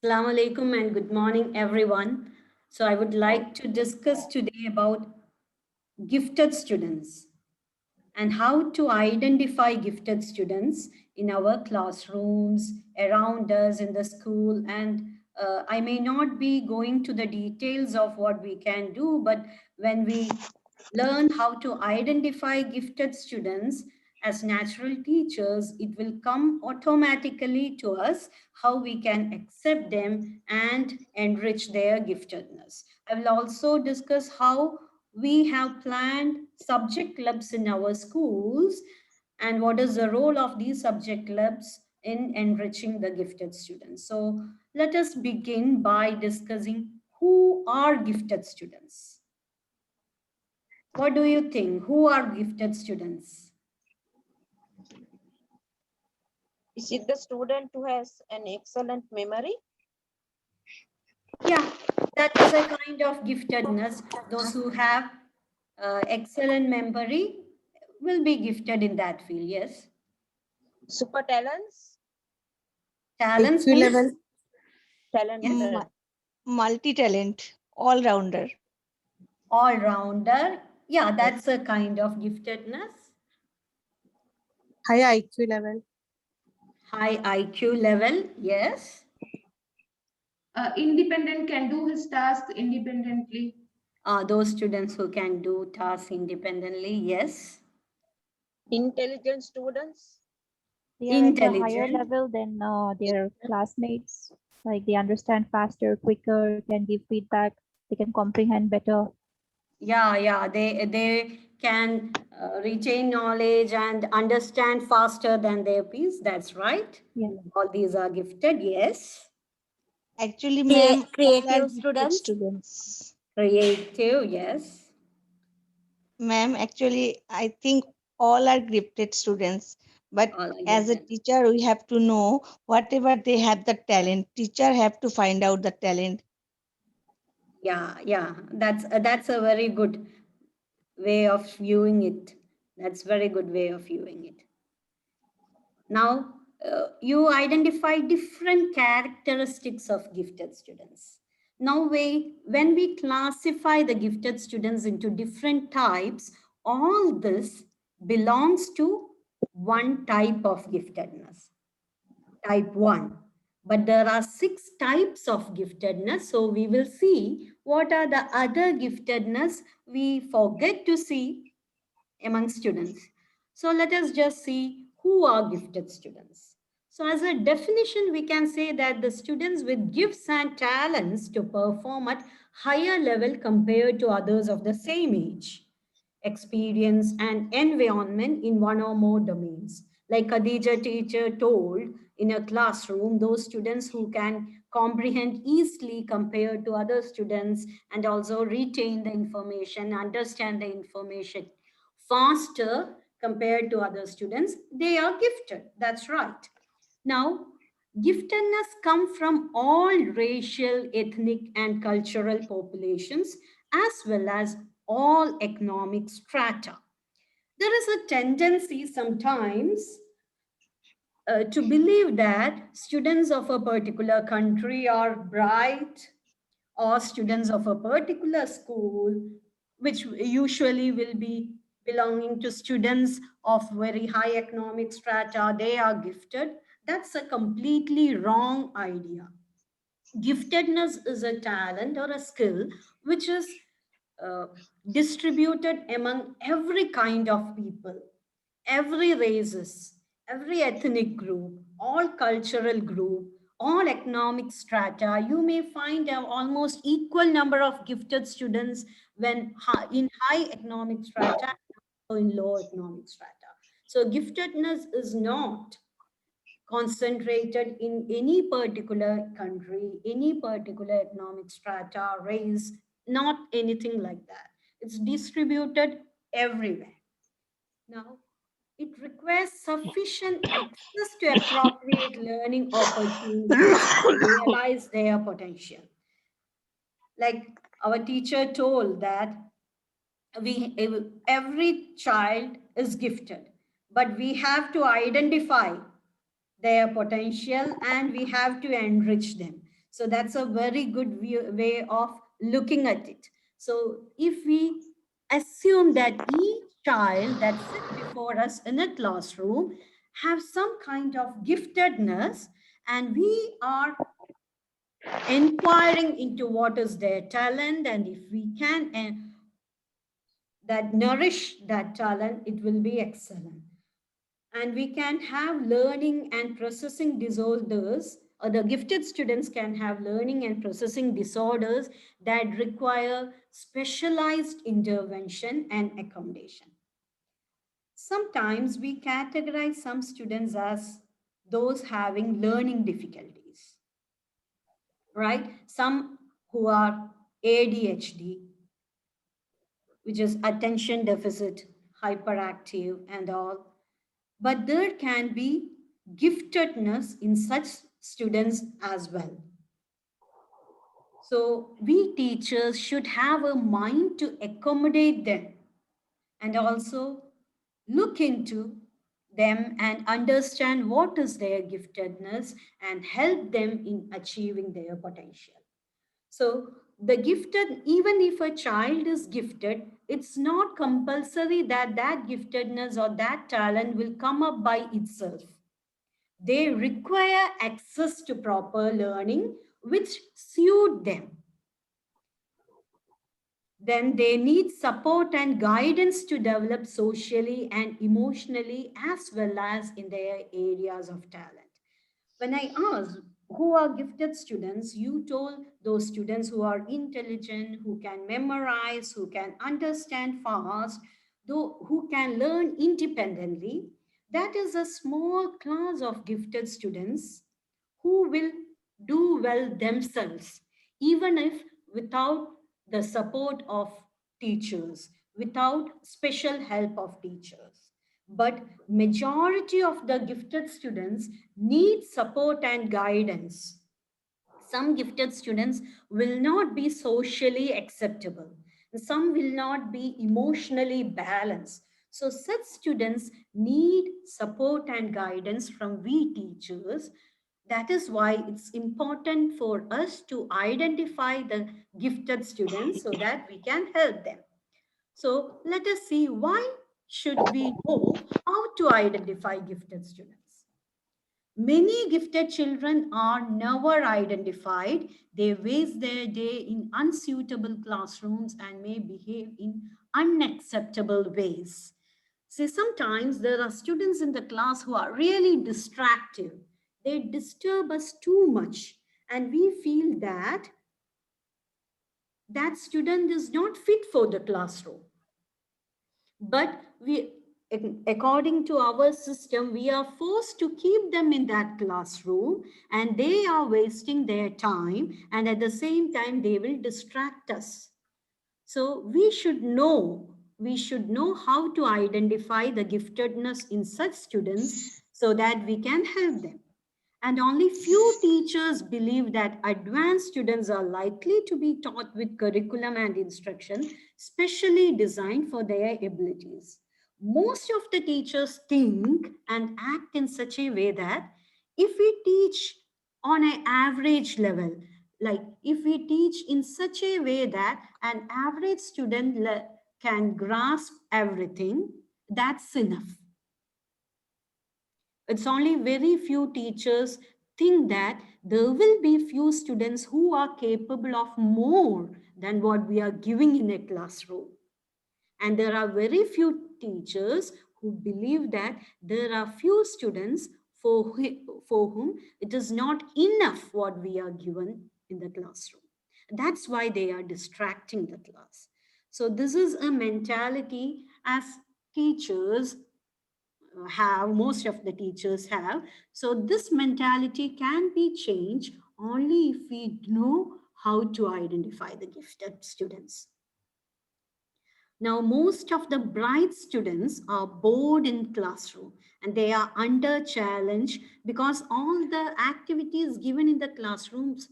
Assalamu alaikum and good morning, everyone. So I would like to discuss today about gifted students and how to identify gifted students in our classrooms, around us in the school. And I may not be going to the details of what we can do, but when we learn how to identify gifted students as natural teachers, it will come automatically to us how we can accept them and enrich their giftedness. I will also discuss how we have planned subject clubs in our schools and what is the role of these subject clubs in enriching the gifted students. So let us begin by discussing who are gifted students. What do you think? Who are gifted students? Is it the student who has an excellent memory? Yeah, that is a kind of giftedness. Those who have excellent memory will be gifted in that field, yes. Super talents? Talents IQ means? level, Talented. multi-talent, all-rounder. All-rounder. Yeah, that's a kind of giftedness. High IQ level. High IQ level, yes. Independent, can do his task independently. Those students who can do tasks independently, yes. Intelligent students? They are at a higher Intelligent. level than their classmates. Like they understand faster, quicker, can give feedback, they can comprehend better. Yeah, they can retain knowledge and understand faster than their peers. That's right. Yeah. All these are gifted, yes. Actually, ma'am, all are Creative gifted students. students. Creative, yes. Ma'am, actually, I think all are gifted students. But All are as a gifted. teacher, we have to know whatever they have the talent. Teacher have to find out the talent. Yeah, that's a very good way of viewing it. That's very good way of viewing it. Now, you identify different characteristics of gifted students. Now, when we classify the gifted students into different types, all this belongs to one type of giftedness, type 1. But there are 6 types of giftedness. So we will see what are the other giftedness we forget to see among students. So let us just see who are gifted students. So as a definition, we can say that the students with gifts and talents to perform at higher level compared to others of the same age, experience and environment in one or more domains. Like Khadija teacher told in a classroom, those students who can comprehend easily compared to other students and also retain the information, understand the information faster compared to other students, they are gifted. That's right. Now, giftedness comes from all racial, ethnic, and cultural populations, as well as all economic strata. There is a tendency sometimes to believe that students of a particular country are bright, or students of a particular school, which usually will be belonging to students of very high economic strata, they are gifted. That's a completely wrong idea. Giftedness is a talent or a skill which is uh, distributed among every kind of people, every races, every ethnic group, all cultural group, all economic strata. You may find almost equal number of gifted students when in high economic strata or in low economic strata. So giftedness is not concentrated in any particular country, any particular economic strata, race, not anything like that. It's distributed everywhere. Now, it requires sufficient access to appropriate learning opportunities to realize their potential. Like our teacher told that every child is gifted, but we have to identify their potential and we have to enrich them. So that's a very good way of looking at it. So if we assume that each child that sits before us in a classroom have some kind of giftedness, and we are inquiring into what is their talent, and if we can that nourish that talent, it will be excellent. And we can have learning and processing disorders, or the gifted students can have learning and processing disorders that require specialized intervention and accommodation. Sometimes we categorize some students as those having learning difficulties, right? Some who are ADHD, which is attention deficit, hyperactive, and all. But there can be giftedness in such students as well. So we teachers should have a mind to accommodate them and also look into them and understand what is their giftedness and help them in achieving their potential. So the gifted, even if a child is gifted, it's not compulsory that that giftedness or that talent will come up by itself. They require access to proper learning which suit them. Then they need support and guidance to develop socially and emotionally as well as in their areas of talent. When I asked who are gifted students, you told those students who are intelligent, who can memorize, who can understand fast, though who can learn independently. That is a small class of gifted students who will do well themselves, even if without the support of teachers, without special help of teachers. But majority of the gifted students need support and guidance. Some gifted students will not be socially acceptable. Some will not be emotionally balanced. So such students need support and guidance from we teachers. That is why it's important for us to identify the gifted students so that we can help them. So let us see, why should we know how to identify gifted students? Many gifted children are never identified. They waste their day in unsuitable classrooms and may behave in unacceptable ways. See, sometimes there are students in the class who are really distractive. They disturb us too much, and we feel that that student is not fit for the classroom. But according to our system, we are forced to keep them in that classroom, and they are wasting their time, and at the same time they will distract us. So we should know how to identify the giftedness in such students so that we can help them. And only few teachers believe that advanced students are likely to be taught with curriculum and instruction specially designed for their abilities. Most of the teachers think and act in such a way that if we teach on an average level, like if we teach in such a way that an average student can grasp everything, that's enough. It's only very few teachers think that there will be few students who are capable of more than what we are giving in a classroom. And there are very few teachers who believe that there are few students for whom it is not enough what we are given in the classroom. That's why they are distracting the class. So this is a mentality as teachers have, most of the teachers have. So this mentality can be changed only if we know how to identify the gifted students. Now, most of the bright students are bored in classroom and they are under challenge because all the activities given in the classrooms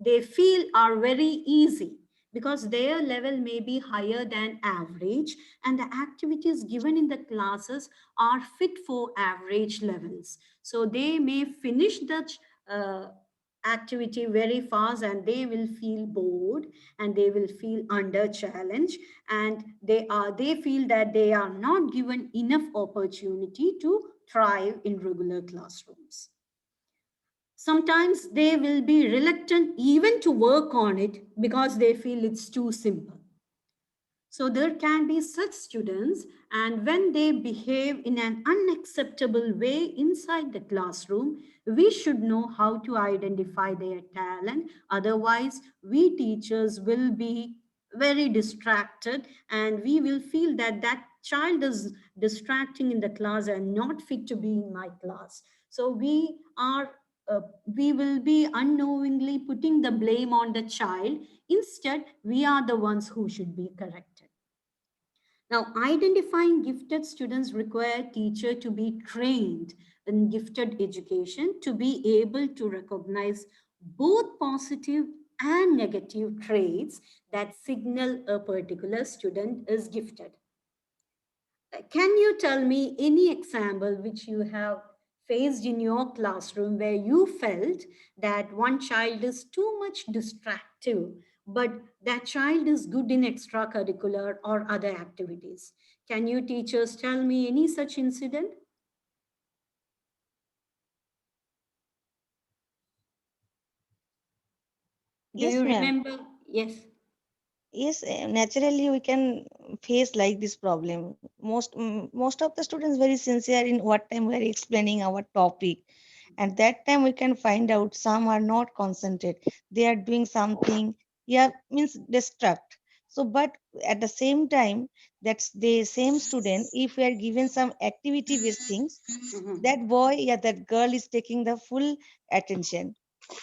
they feel are very easy because their level may be higher than average, and the activities given in the classes are fit for average levels. So they may finish the activity very fast, and they will feel bored, and they will feel under challenge, and they feel that they are not given enough opportunity to thrive in regular classrooms. Sometimes they will be reluctant even to work on it because they feel it's too simple. So there can be such students, and when they behave in an unacceptable way inside the classroom, we should know how to identify their talent. Otherwise, we teachers will be very distracted, and we will feel that that child is distracting in the class and not fit to be in my class. So uh, we will be unknowingly putting the blame on the child. Instead, we are the ones who should be corrected. Now, identifying gifted students require teacher to be trained in gifted education to be able to recognize both positive and negative traits that signal a particular student is gifted. Can you tell me any example which you have faced in your classroom where you felt that one child is too much distractive, but that child is good in extracurricular or other activities? Can you teachers tell me any such incident? Do Yes, you ma'am. remember? Yes. Yes, naturally we can face like this problem. Most of the students very sincere in what time we are explaining our topic. At that time we can find out some are not concentrate. They are doing something, yeah, means distract. So, but at the same time, that's the same student. If we are given some activity-based things, Mhm. that boy, yeah, that girl is taking the full attention.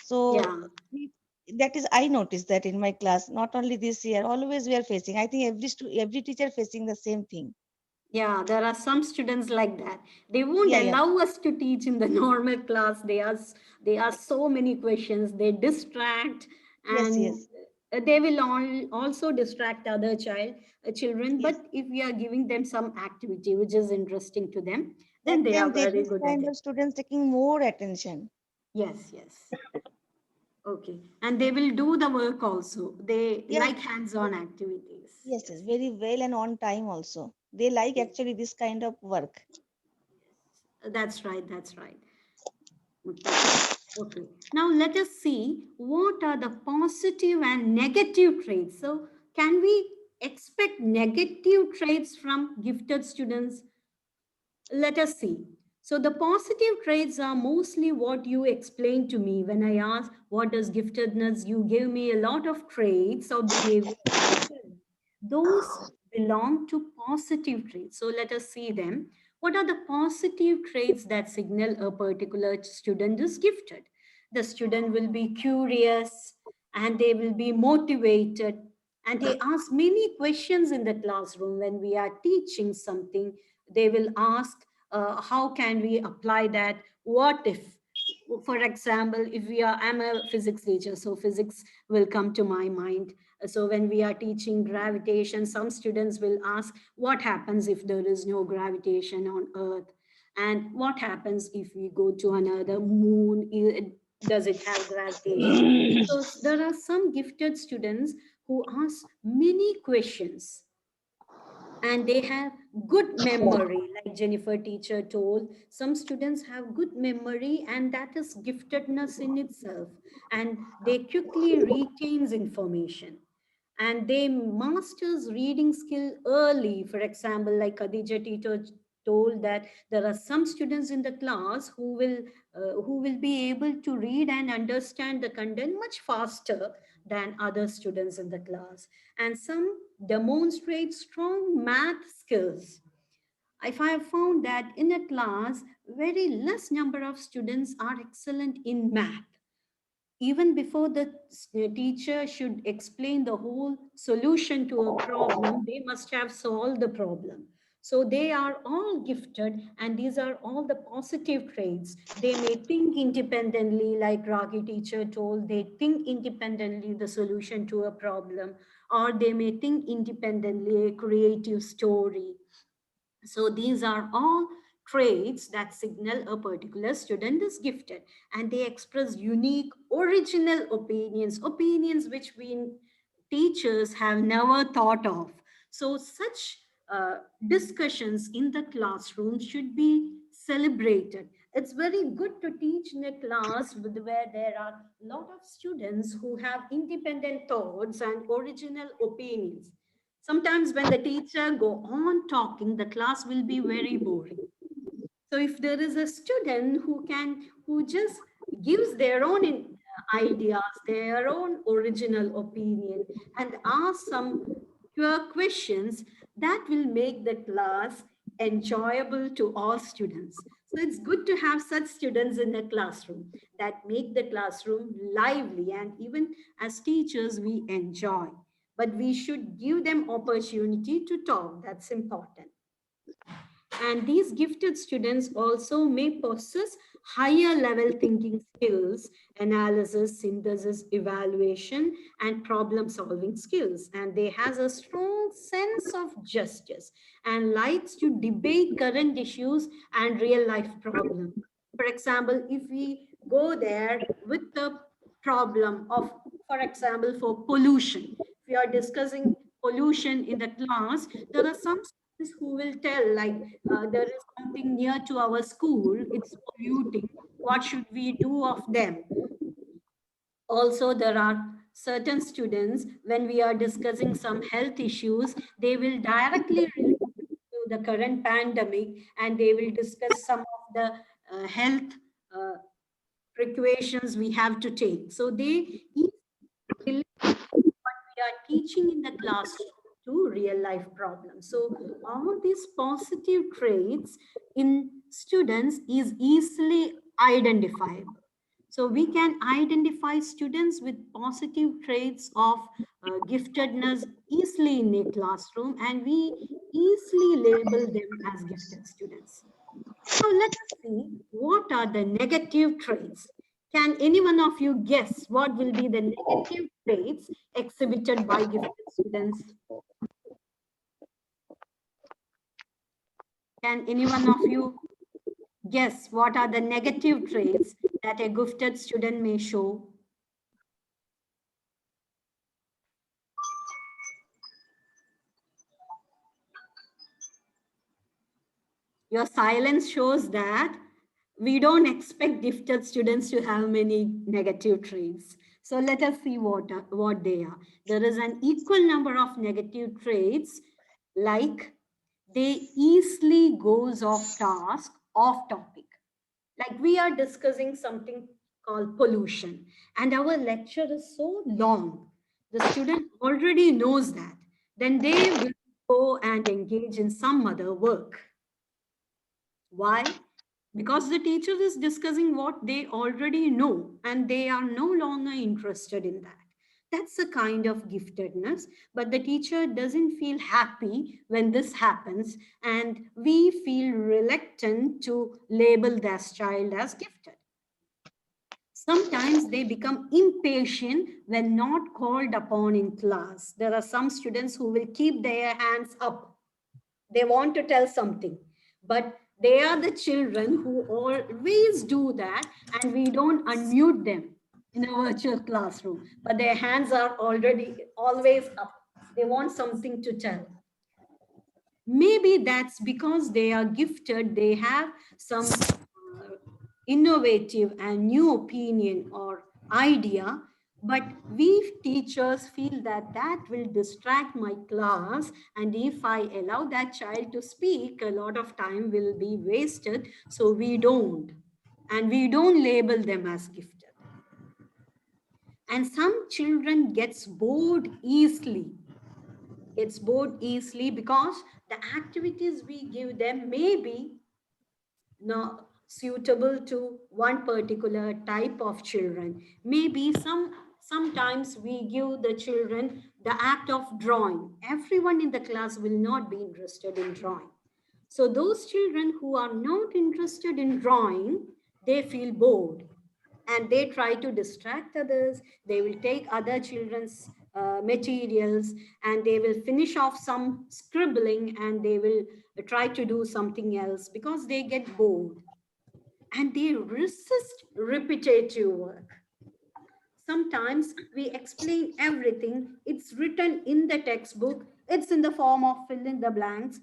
So Yeah. that is, I noticed that in my class, not only this year, always we are facing. I think every teacher facing the same thing. Yeah, there are some students like that. They won't Yeah, yeah. allow us to teach in the normal class. They are so many questions. They distract, Yes, and yes, they will also distract other children. yes. But if we are giving them some activity which is interesting to them, then That they are time they very this good at kind it. of students taking more attention. Yes, yes. Okay. And they will do the work also. They Yeah, like hands-on activities. yes, yes, Yes. very well and on time also. They like Yes. actually this kind of work. That's right. That's right. Okay. Okay. Now let us see what are the positive and negative traits. So, can we expect negative traits from gifted students? Let us see. So, the positive traits are mostly what you explained to me when I asked, what does giftedness? You gave me a lot of traits of behavior pattern. Those belong to positive traits. So, let us see them. What are the positive traits that signal a particular student is gifted? The student will be curious, and they will be motivated, and they ask many questions in the classroom when we are teaching something. They will ask, how can we apply that? What if? For example, if we are, I'm a physics teacher, so physics will come to my mind. So when we are teaching gravitation, some students will ask, what happens if there is no gravitation on Earth? And what happens if we go to another moon? Does it have gravitation? So there are some gifted students who ask many questions, and they have good memory. Like Jennifer teacher told, some students have good memory, and that is giftedness in itself, and they quickly retains information, and they masters reading skill early. For example, like Khadija teacher told that there are some students in the class who will be able to read and understand the content much faster than other students in the class, and some demonstrate strong math skills. If I have found that in a class, very less number of students are excellent in math. Even before the teacher should explain the whole solution to a problem, they must have solved the problem. So they are all gifted, and these are all the positive traits. They may think independently, like Ragi teacher told, they think independently the solution to a problem, or they may think independently a creative story. So these are all traits that signal a particular student is gifted, and they express unique original opinions which we teachers have never thought of. So such discussions in the classroom should be celebrated. It's very good to teach in a class where there are a lot of students who have independent thoughts and original opinions. Sometimes when the teacher go on talking, the class will be very boring. So if there is a student who just gives their own ideas, their own original opinion, and ask some pure questions, that will make the class enjoyable to all students. So it's good to have such students in a classroom that make the classroom lively, and even as teachers we enjoy. But we should give them opportunity to talk. That's important. And these gifted students also may possess higher level thinking skills, analysis, synthesis, evaluation, and problem solving skills. And they has a strong sense of justice and likes to debate current issues and real life problems. For example, if we go there with the problem of, for example, for pollution, if we are discussing pollution in the class, there are some students who will tell, like, there is something near to our school, it's polluting, what should we do of them? Also, there are certain students, when we are discussing some health issues, they will directly relate to the current pandemic, and they will discuss some of the health uh, precautions we have to take. So they relate what we are teaching in the classroom to real life problems. So all these positive traits in students is easily identifiable. So we can identify students with positive traits of giftedness easily in a classroom, and we easily label them as gifted students. Now let us see what are the negative traits. Can any one of you guess what will be the negative traits exhibited by gifted students? Can any one of you guess what are the negative traits that a gifted student may show? Your silence shows that we don't expect gifted students to have many negative traits. So let us see what they are. There is an equal number of negative traits, like they easily goes off task, off topic. Like we are discussing something called pollution, and our lecture is so long. The student already knows that. Then they will go and engage in some other work. Why? Because the teacher is discussing what they already know, and they are no longer interested in that. That's a kind of giftedness, but the teacher doesn't feel happy when this happens, and we feel reluctant to label this child as gifted. Sometimes they become impatient when not called upon in class. There are some students who will keep their hands up. They want to tell something, but they are the children who always do that, and we don't unmute them in a virtual classroom, but their hands are already always up. They want something to tell. Maybe that's because they are gifted, they have some innovative and new opinion or idea, but we teachers feel that that will distract my class, and if I allow that child to speak, a lot of time will be wasted. So we don't, and we don't label them as gifted. And some children gets bored easily. Gets bored easily because the activities we give them may be not suitable to one particular type of children. Maybe sometimes we give the children the act of drawing. Everyone in the class will not be interested in drawing. So those children who are not interested in drawing, they feel bored, and they try to distract others. They will take other children's materials, and they will finish off some scribbling and they will try to do something else because they get bored and they resist repetitive work. Sometimes we explain everything. It's written in the textbook. It's in the form of fill in the blanks.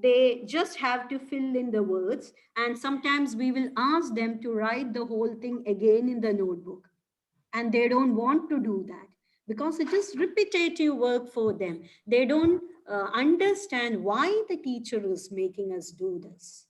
They just have to fill in the words. And sometimes we will ask them to write the whole thing again in the notebook. And they don't want to do that because it is repetitive work for them. They don't understand why the teacher is making us do this.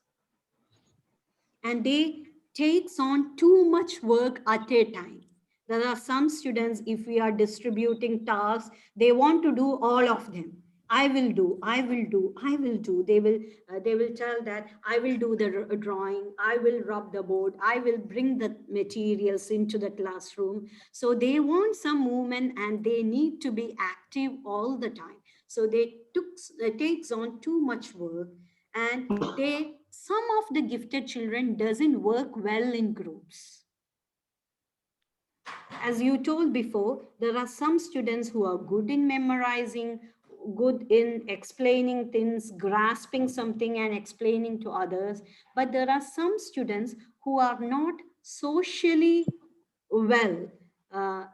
And they takes on too much work at a time. There are some students, if we are distributing tasks, they want to do all of them. I will do, I will do, I will do. They will tell that I will do the drawing, I will rub the board, I will bring the materials into the classroom. So they want some movement and they need to be active all the time. So they takes on too much work, and some of the gifted children doesn't work well in groups. As you told before, there are some students who are good in memorizing, good in explaining things, grasping something and explaining to others, but there are some students who are not socially well, uh,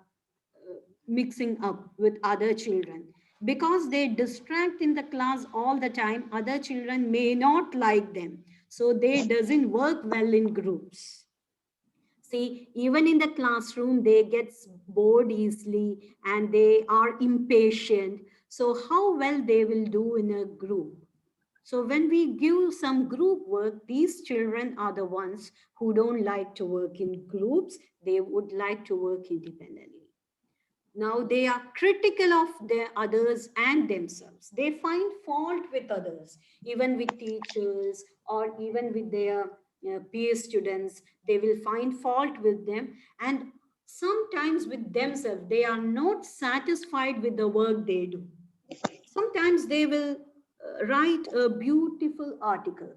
mixing up with other children. Because they distract in the class all the time, other children may not like them. So they doesn't work well in groups. See, even in the classroom, they get bored easily and they are impatient. So how well they will do in a group? So when we give some group work, these children are the ones who don't like to work in groups. They would like to work independently. Now they are critical of their others and themselves. They find fault with others, even with teachers or even with their peer students. They will find fault with them, and sometimes with themselves. They are not satisfied with the work they do. Sometimes they will write a beautiful article,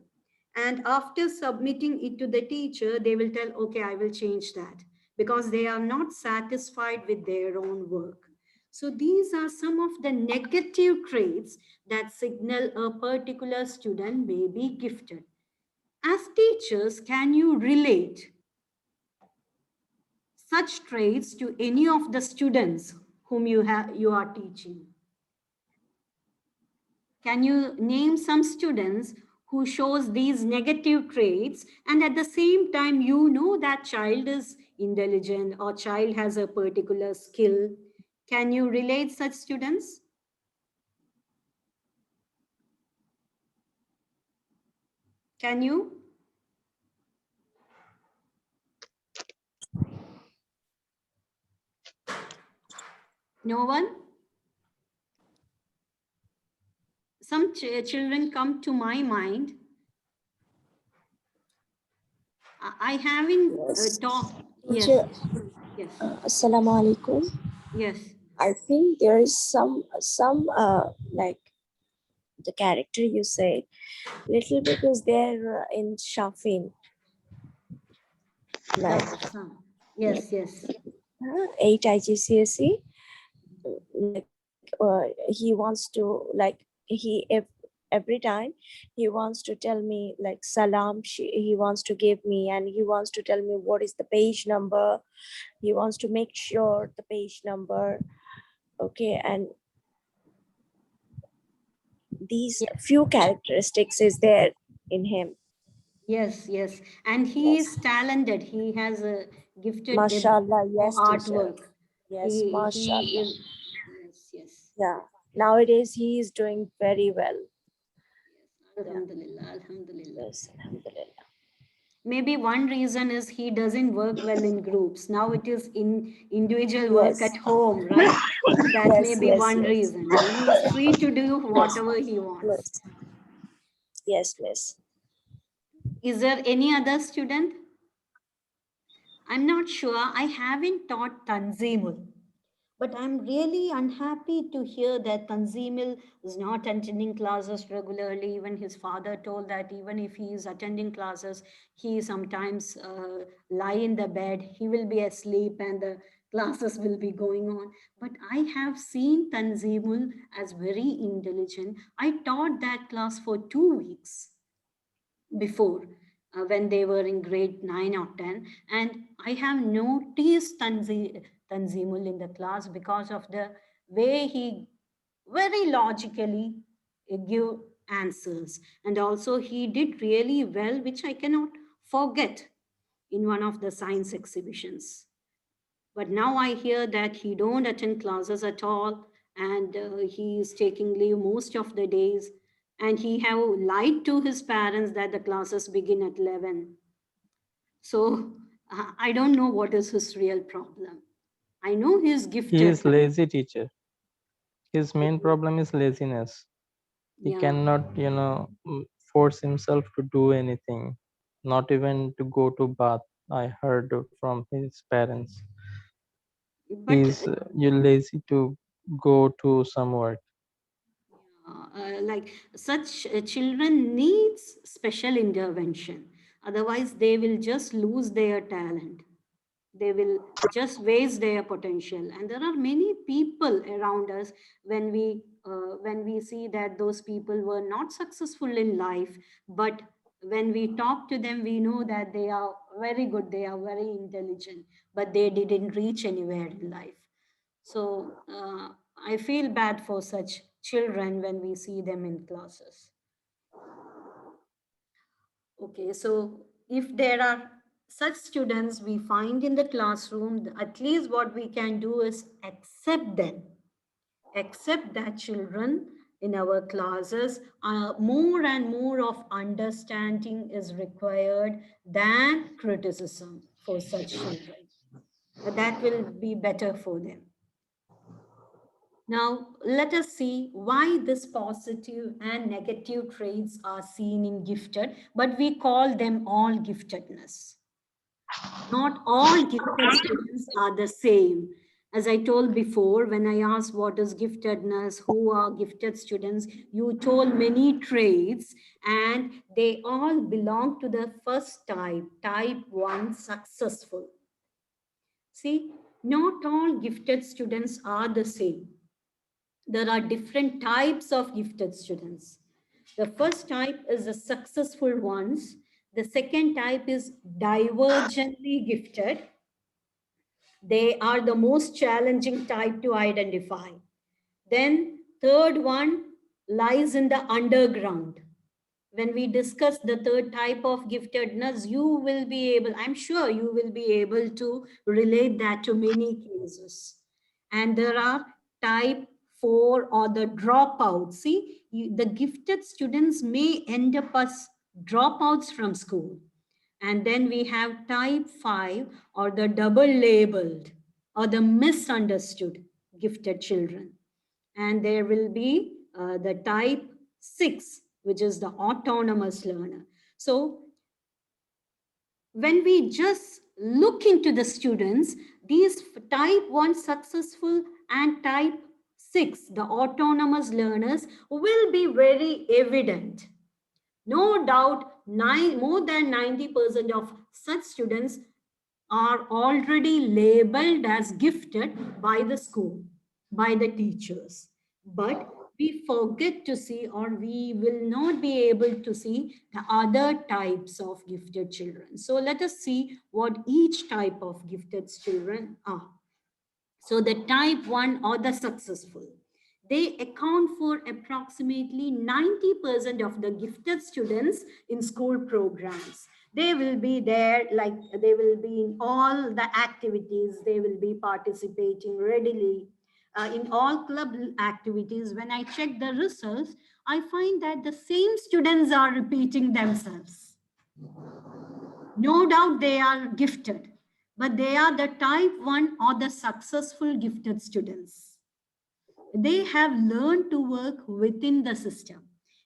and after submitting it to the teacher, they will tell, okay, I will change that, because they are not satisfied with their own work. So these are some of the negative traits that signal a particular student may be gifted. As teachers, can you relate such traits to any of the students whom you are teaching? Can you name some students who shows these negative traits, and at the same time you know that child is intelligent or child has a particular skill? Can you relate such students? Can you? No one? Some children come to my mind. I haven't Yes. talked. Yes. Teacher, Yes. Assalamu alaikum. Yes. I think there is some like the character you said, little bit is there in Shafin, like That's some. Yes. Yes. 8 IGCSE. Like he wants to if every time he wants to tell me like salam, he wants to give me, and he wants to tell me what is the page number. He wants to make sure the page number. Okay, and these few characteristics is there in him. Yes, yes. And he is talented. He has a gifted Mashallah, for yes, teacher. artwork. Yes, He mashallah. is, yes, yes. Yeah, nowadays he is doing very well. Yes, Alhamdulillah, Alhamdulillah. Yes, alhamdulillah. Maybe one reason is he doesn't work well in groups. Now it is in individual work Yes. at home, right? That may Yes, be yes, one yes. reason. He is free to do whatever he wants. Yes, miss. Is there any other student? I'm not sure. I haven't taught Tanzimul. But I'm really unhappy to hear that Tanzimil is not attending classes regularly. Even his father told that even if he is attending classes, he sometimes lie in the bed, he will be asleep and the classes will be going on. But I have seen Tanzimul as very intelligent. I taught that class for 2 weeks before, when they were in grade 9 or 10, and I have noticed Tanzimul in the class because of the way he very logically give answers, and also he did really well, which I cannot forget, in one of the science exhibitions. But now I hear that he don't attend classes at all, and he is taking leave most of the days, and he have lied to his parents that the classes begin at 11. So I don't know what is his real problem. I know he's He gifted. is lazy teacher. His main problem is laziness. He Yeah, cannot, force himself to do anything, not even to go to bath. I heard from his parents. but He's you lazy to go to some work. like such children needs special intervention. Otherwise, they will just lose their talent. They will just waste their potential. And there are many people around us, when we see that those people were not successful in life, but when we talk to them, we know that they are very good, they are very intelligent, but they didn't reach anywhere in life. So I feel bad for such children when we see them in classes. Okay, so if there are such students we find in the classroom, at least what we can do is accept them. Accept that children in our classes, more and more of understanding is required than criticism for such children. That will be better for them. Now, let us see why this positive and negative traits are seen in gifted, but we call them all giftedness. Not all gifted students are the same. As I told before, when I asked what is giftedness, who are gifted students, you told many traits, and they all belong to the first type, type 1, successful. See, not all gifted students are the same. There are different types of gifted students. The first type is the successful ones. The second type is divergently gifted. They are the most challenging type to identify. Then third one lies in the underground. When we discuss the third type of giftedness, you will be able, I'm sure you will be able to relate that to many cases. And there are type 4 or the dropouts. See, the gifted students may end up as dropouts from school. And then we have type 5 or the double labeled or the misunderstood gifted children. And there will be the type 6, which is the autonomous learner. So when we just look into the students, these type 1 successful and type 6, the autonomous learners, will be very evident. No doubt, more than 90% of such students are already labeled as gifted by the school, by the teachers. But we forget to see, or we will not be able to see, the other types of gifted children. So let us see what each type of gifted children are. So the type 1 or the successful, they account for approximately 90% of the gifted students in school programs. They will be there, like they will be in all the activities, they will be participating readily in all club activities. When I check the results, I find that the same students are repeating themselves. No doubt they are gifted, but they are the type 1 or the successful gifted students. They have learned to work within the system.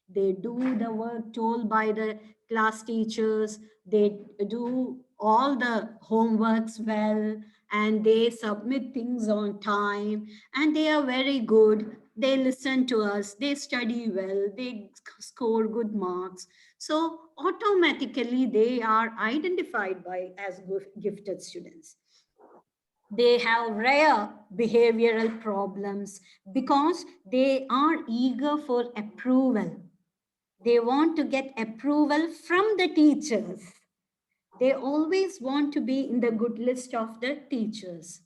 They do the work told by the class teachers. They do all the homeworks well. and they submit things on time, and they are very good. They listen to us, they study well, they score good marks. So automatically they are identified by as gifted students. They have rare behavioral problems because they are eager for approval. They want to get approval from the teachers. They always want to be in the good list of the teachers.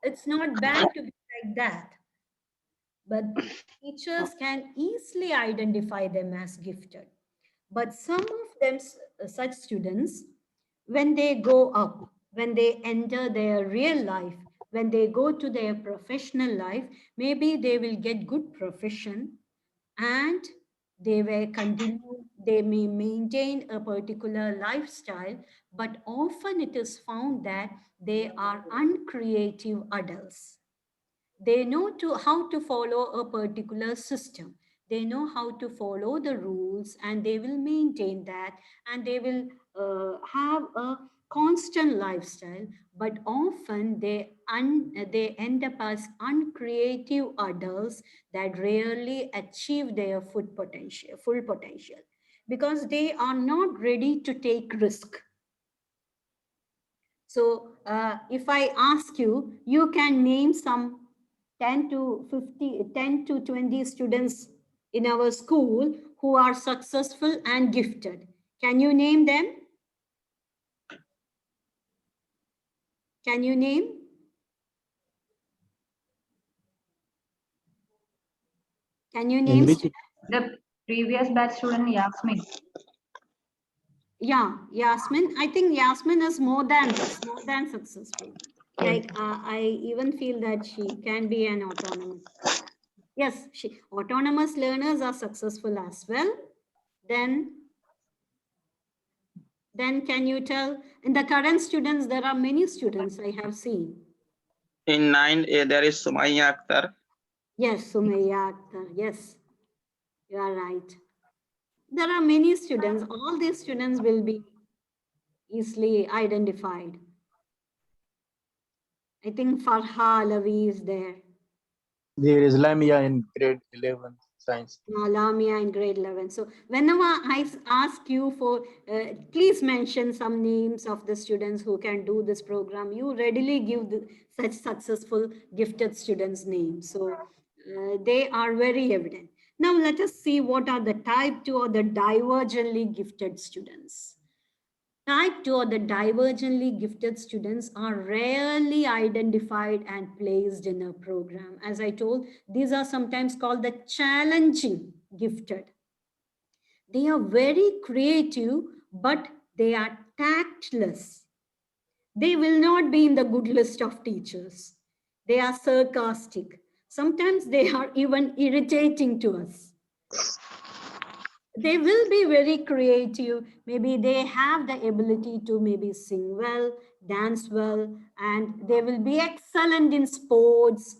It's not bad to be like that, but teachers can easily identify them as gifted. But some of them, such students, when they go up, when they enter their real life, when they go to their professional life, maybe they will get good profession, and they may maintain a particular lifestyle, but often it is found that they are uncreative adults. They know how to follow a particular system. They know how to follow the rules, and they will maintain that, and they will have a constant lifestyle, but often they end up as uncreative adults that rarely achieve their full potential, because they are not ready to take risk. So if I ask you, you can name some 10 to 50, 10 to 20 students in our school who are successful and gifted. Can you name them? Can you name? Can you name? The previous batch student Yasmin. Yeah, Yasmin. I think Yasmin is more than this, more than successful. Like I even feel that she can be an autonomous. Yes, autonomous learners are successful as well. Then can you tell, in the current students, there are many students I have seen. In 9A, there is Sumaya Akhtar. Yes, Sumaya Akhtar. Yes, you are right. There are many students. All these students will be easily identified. I think Farha Alavi is there. There is Lamia in grade 11 science. Lamia in grade 11. So whenever I ask you for, please mention some names of the students who can do this program, you readily give such successful gifted students' names. So they are very evident. Now let us see what are the type 2 or the divergently gifted students. Type 2 or the divergently gifted students are rarely identified and placed in a program. As I told, these are sometimes called the challenging gifted. They are very creative, but they are tactless. They will not be in the good list of teachers. They are sarcastic. Sometimes they are even irritating to us. They will be very creative. Maybe they have the ability to maybe sing well, dance well, and they will be excellent in sports,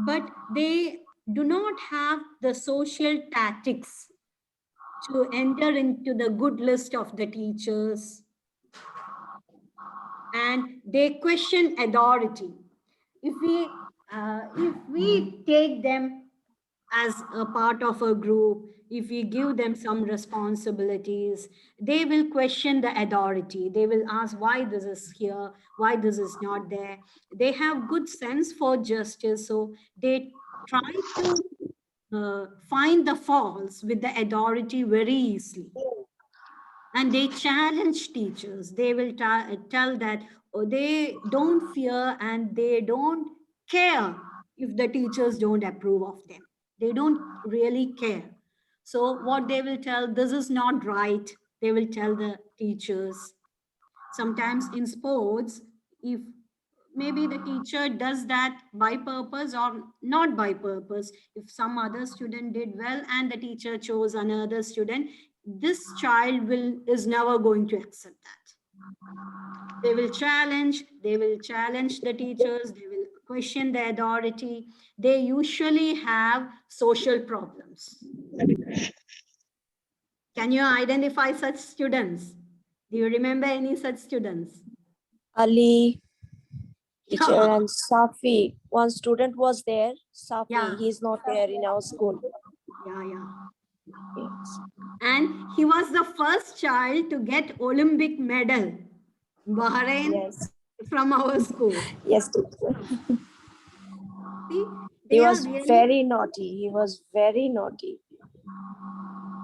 but they do not have the social tactics to enter into the good list of the teachers. And they question authority. If we take them as a part of a group, if we give them some responsibilities, they will question the authority. They will ask why this is here, why this is not there. They have good sense for justice, so they try to find the faults with the authority very easily. And they challenge teachers. They will tell that they don't fear and they don't care if the teachers don't approve of them. They don't really care. So what they will tell, this is not right, they will tell the teachers. Sometimes in sports, if maybe the teacher does that by purpose or not by purpose, if some other student did well and the teacher chose another student, this child is never going to accept that. They will challenge the teachers, they will question the authority. They usually have social problems. Can you identify such students? Do you remember any such students? Ali. teacher and Safi. One student was there. Safi, Yeah. he's not there in our school. Yeah. Yes. And he was the first child to get Olympic medal, Bahrain, Yes. from our school. Yes, teacher. See, He they are was really, very naughty. He was very naughty.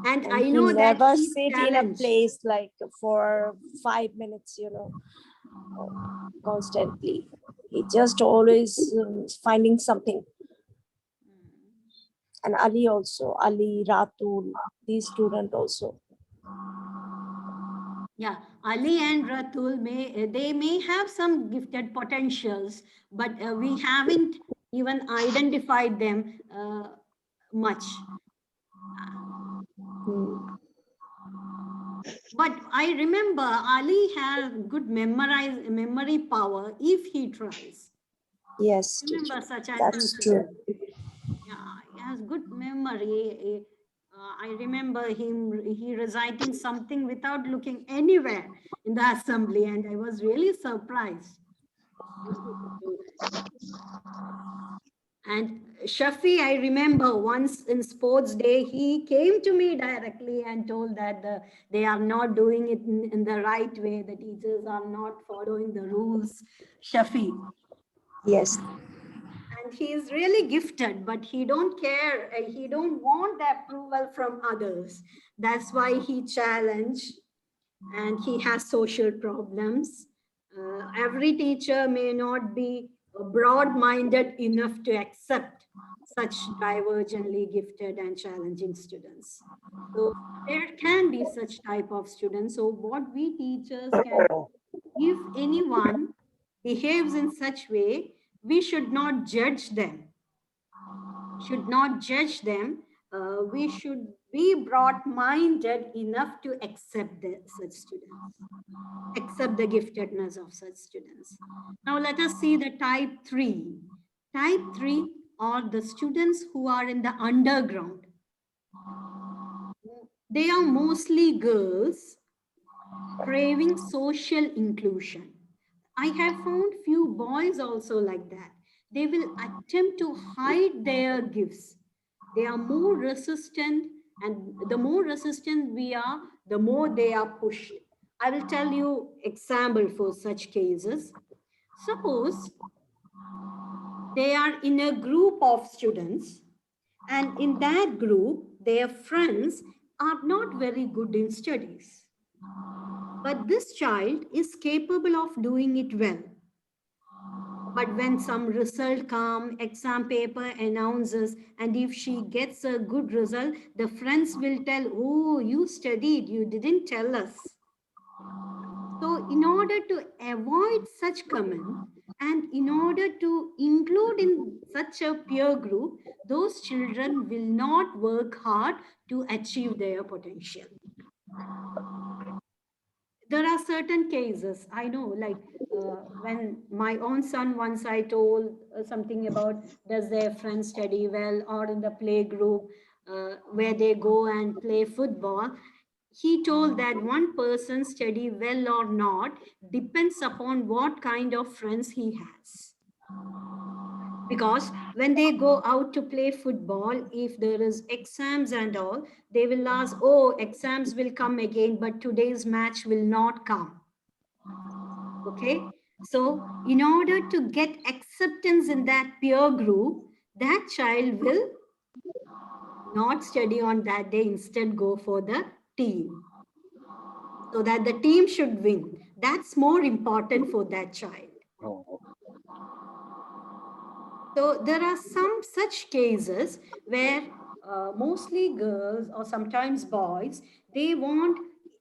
and And I he know that never he sit in a challenged. place like for 5 minutes, constantly. He just always finding something. And Ali also, Ali, Ratul, these students also. Yeah, Ali and Ratul may have some gifted potentials, but we haven't even identified them much. But I remember Ali has good memory power if he tries. Yes, Remember teacher. such an That's true. incident. Yeah, he has good memory. I remember he reciting something without looking anywhere in the assembly, and I was really surprised. If he could do that. And Shafi, I remember once in sports day, he came to me directly and told that they are not doing it in the right way. The teachers are not following the rules. Shafi. Yes. And he is really gifted, but he don't care. He don't want the approval from others. That's why he challenged, and he has social problems. Every teacher may not be broad-minded enough to accept such divergently gifted and challenging students. So there can be such type of students. So what we teachers can, if anyone behaves in such way, we should not judge them. Should not judge them. We should be broad-minded enough to accept such students, accept the giftedness of such students. Now let us see the type 3. Type 3 are the students who are in the underground. They are mostly girls craving social inclusion. I have found few boys also like that. They will attempt to hide their gifts. They are more resistant, and the more resistant we are, the more they are pushed. I will tell you example for such cases. Suppose they are in a group of students, and in that group, their friends are not very good in studies. But this child is capable of doing it well. But when some result come, exam paper announces, and if she gets a good result, the friends will tell, oh, you studied, you didn't tell us. So in order to avoid such comment, and in order to include in such a peer group, those children will not work hard to achieve their potential. There are certain cases I know, like when my own son, once I told something about does their friends study well, or in the play group where they go and play football, he told that one person study well or not depends upon what kind of friends he has. Because when they go out to play football, if there is exams and all, they will ask, oh, exams will come again, but today's match will not come. Okay, so in order to get acceptance in that peer group, that child will not study on that day, instead go for the team, so that the team should win. That's more important for that child. So there are some such cases where mostly girls or sometimes boys, they want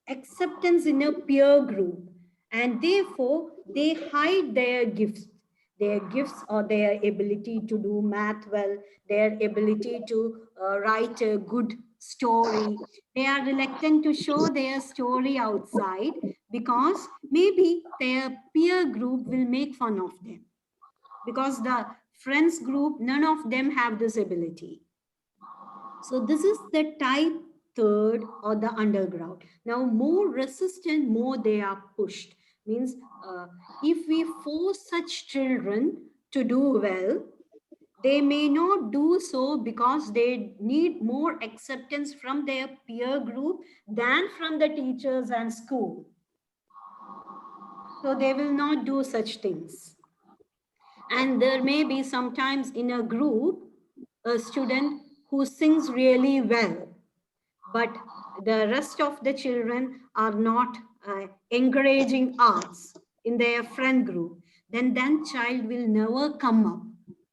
acceptance in a peer group, and therefore they hide their gifts or their ability to do math well, their ability to write a good story. They are reluctant to show their story outside because maybe their peer group will make fun of them, because the friends group, none of them have this ability. So this is the type third or the underground. Now more resistant, more they are pushed. Means if we force such children to do well, they may not do so because they need more acceptance from their peer group than from the teachers and school. So they will not do such things. And there may be sometimes in a group a student who sings really well, but the rest of the children are not encouraging arts in their friend group. Then that child will never come up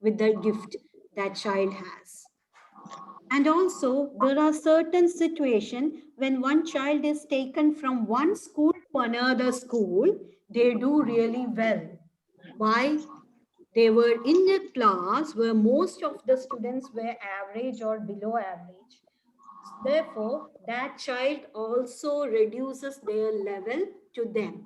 with the gift that child has. And also, there are certain situations when one child is taken from one school to another school, they do really well. Why? They were in a class where most of the students were average or below average. Therefore, that child also reduces their level to them.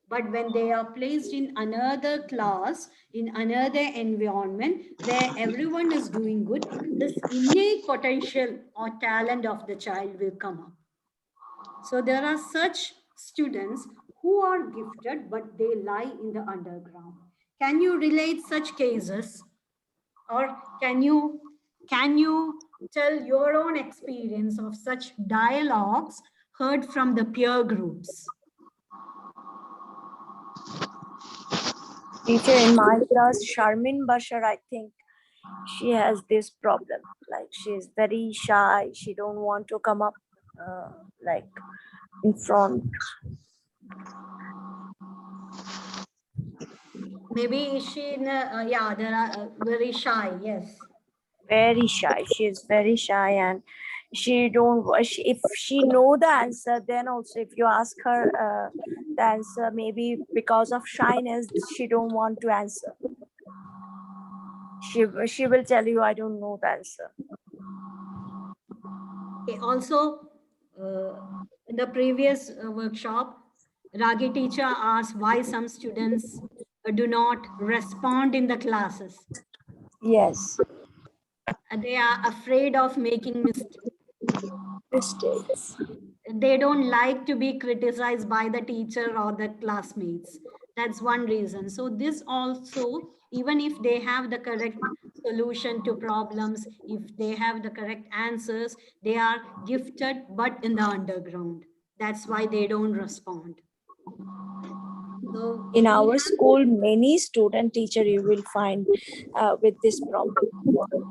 But when they are placed in another class, in another environment where everyone is doing good, this innate potential or talent of the child will come up. So there are such students who are gifted, but they lie in the underground. Can you relate such cases? Or can you tell your own experience of such dialogues heard from the peer groups? Teacher in my class, Sharmin Bashar, I think she has this problem. Like she's very shy. She don't want to come up like in front. Maybe is she in yeah, there are very shy, yes. Very shy. She is very shy, and she don't. If she know the answer, then also if you ask her the answer, maybe because of shyness, she don't want to answer. She will tell you, I don't know the answer. Okay, also, in the previous workshop, Ragi teacher asked why some students do not respond in the classes. Yes. They are afraid of making Mistakes. they don't like to be criticized by the teacher or the classmates. That's one reason. So this also, even if they have the correct solution to problems, if they have the correct answers, they are gifted but in the underground. That's why they don't respond. So In we our have school, many student teacher you will find with this problem.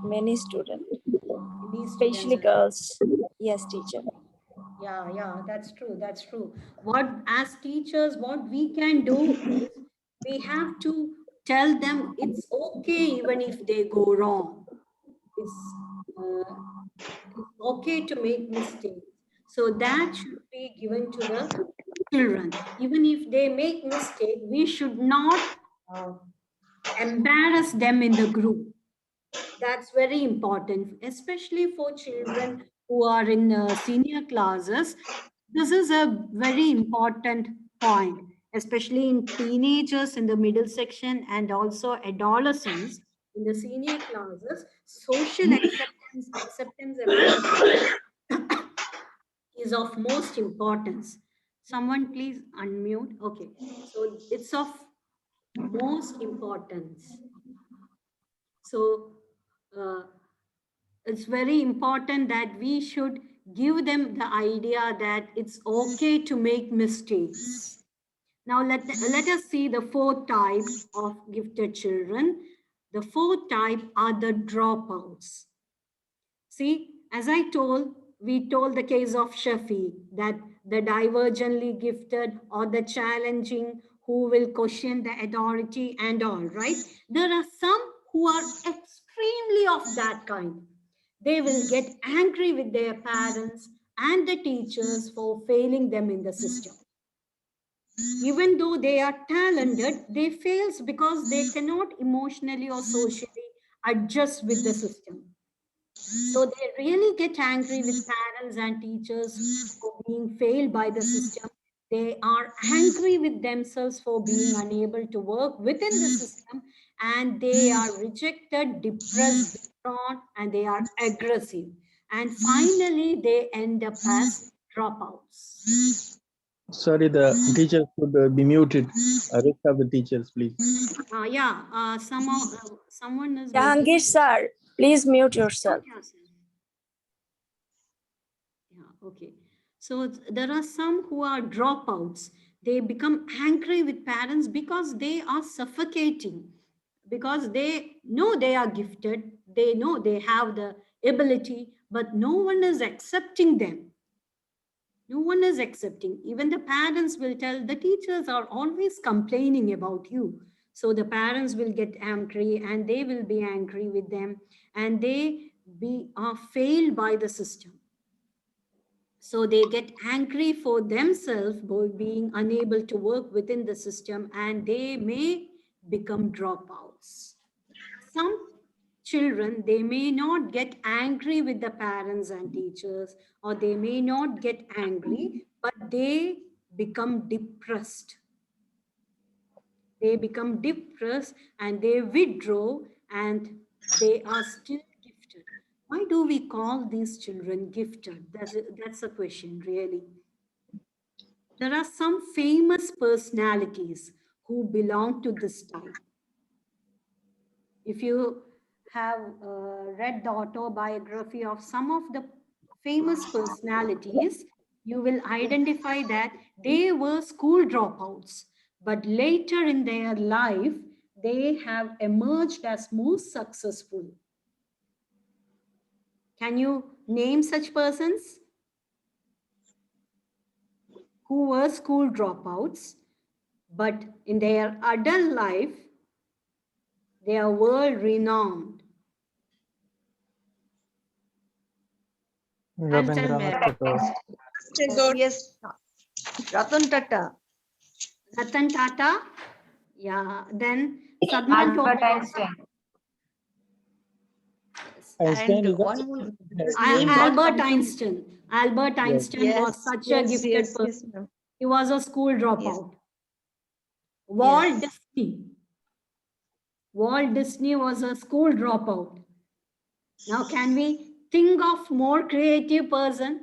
Many student, these especially students. girls. Yes, teacher. Yeah, that's true. That's true. What, as teachers, what we can do is we have to tell them it's okay even if they go wrong. It's, uh, it's okay to make mistakes. So that should be given to the children. Even if they make mistake, we should not uh, embarrass them in the group. That's very important, especially for children who are in senior classes. This is a very important point, especially in teenagers in the middle section and also adolescents in the senior classes. Social acceptance among the peers is of most importance. Someone please unmute. Okay, so it's of most importance. So uh, it's very important that we should give them the idea that it's okay to make mistakes. Now let us see the fourth type of gifted children. The fourth type are the dropouts. See, as we told the case of Shafi, that the divergently gifted or the challenging who will question the authority and all, right? There are some who are extremely of that kind. They will get angry with their parents and the teachers for failing them in the system. Even though they are talented, they fail because they cannot emotionally or socially adjust with the system. So they really get angry with parents and teachers for being failed by the system. They are angry with themselves for being unable to work within the system, and they are rejected, depressed, withdrawn, and they are aggressive. And finally, they end up as dropouts. Sorry, the teachers should be muted. Rest of the teachers, please. Someone is Jahangir sir, please mute yourself. Yeah, okay. So there are some who are dropouts. They become angry with parents because they are suffocating, because they know they are gifted, they know they have the ability, but no one is accepting them. No one is accepting. Even the parents will tell the teachers are always complaining about you. So the parents will get angry and they will be angry with them, and they are failed by the system. So they get angry for themselves by being unable to work within the system, and they may become dropouts. Some children, they may not get angry with the parents and teachers, or they may not get angry, but they become depressed. They become depressed and they withdraw, and they are still gifted. Why do we call these children gifted? That's a question, really. There are some famous personalities who belong to this type. If you have read the autobiography of some of the famous personalities, you will identify that they were school dropouts, but later in their life, they have emerged as most successful. Can you name such persons who were school dropouts, but in their adult life, they are world renowned? I'll tell Rabindranath Mary. Tagore. Yes, Ratan Tata. Ratan Tata. Yeah. Then Sadman Albert Topar. Einstein. Einstein And is one also more, has his name famous. got Albert confused. Einstein. Albert Yes. Einstein was such a gifted Yes, person. ma'am. He was a school Yes, dropout. Walt yes. Disney. Walt Disney was a school dropout. Now, can we think of more creative person?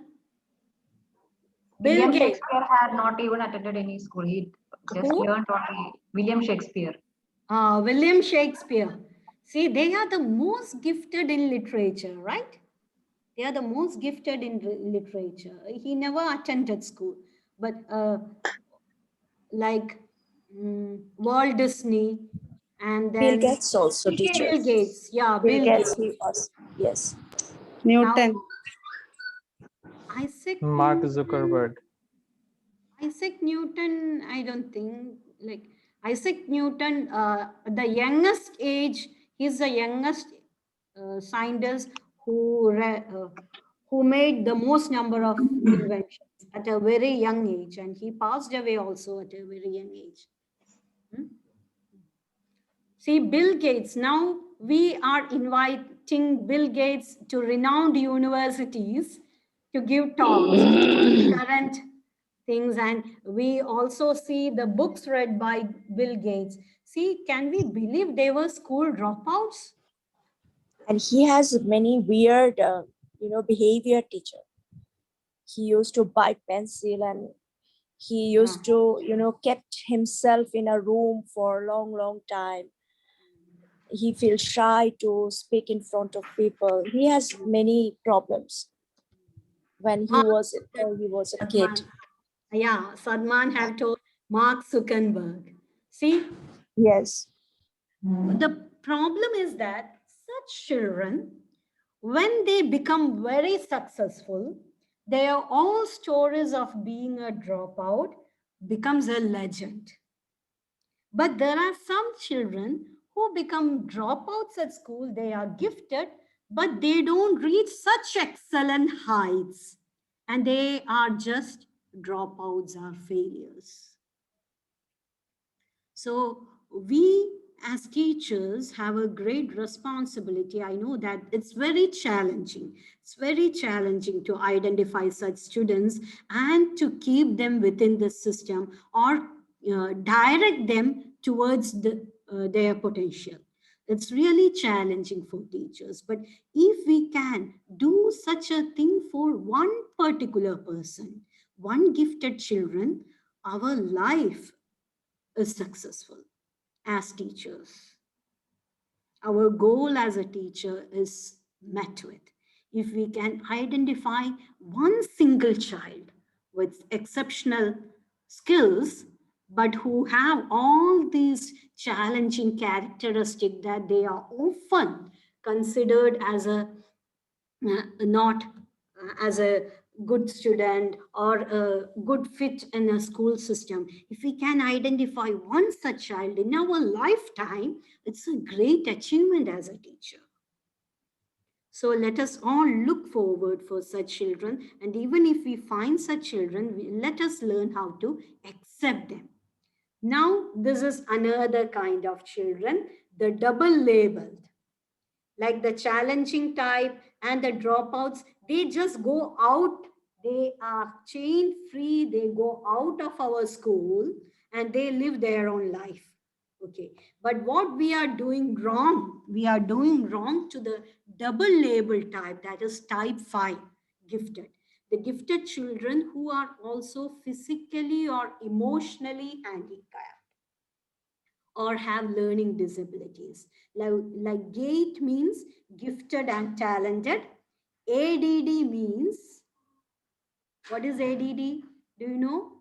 Bill William Gates. Shakespeare had not even attended any school. He just Who? learned only William Shakespeare. William Shakespeare. See, they are the most gifted in literature, right? They are the most gifted in literature. He never attended school, but like Walt Disney, and Bill then Gates also teacher. Bill Gates. Yeah, Bill Bill Gates, Gates. he was, yes. Now, Isaac Mark Newton. Zuckerberg. Isaac Newton, I don't think, like Isaac Newton, the youngest age, he's the youngest scientist who made the most number of inventions at a very young age, and he passed away also at a very young age. See, Bill Gates, now we are inviting Bill Gates to renowned universities to give talks on current things, and we also see the books read by Bill Gates. See, can we believe they were school dropouts? And he has many weird, behavior teacher. He used to bite pencil, and he used to, kept himself in a room for a long, long time. He feels shy to speak in front of people. He has many problems when he was a kid. Yeah, Sadman have told Mark Zuckerberg. See, Yes. the problem is that such children, when they become very successful, their all stories of being a dropout becomes a legend. But there are some children who become dropouts at school. They are gifted, but they don't reach such excellent heights. And they are just dropouts or failures. So we as teachers have a great responsibility. I know that it's very challenging. It's very challenging to identify such students and to keep them within the system, or direct them towards their potential. It's really challenging for teachers. But if we can do such a thing for one particular person, one gifted children, our life is successful as teachers. Our goal as a teacher is met with. If we can identify one single child with exceptional skills, but who have all these challenging characteristics that they are often considered as a not as a good student or a good fit in a school system. If we can identify one such child in our lifetime, it's a great achievement as a teacher. So let us all look forward for such children, and even if we find such children, let us learn how to accept them. Now, this is another kind of children, the double labeled, like the challenging type and the dropouts. They just go out, they are chain free, they go out of our school and they live their own life. Okay, but what we are doing wrong, we are doing wrong to the double label type, that is type 5, gifted. The gifted children who are also physically or emotionally handicapped or have learning disabilities. Like GATE means gifted and talented. ADD means, what is ADD? Do you know?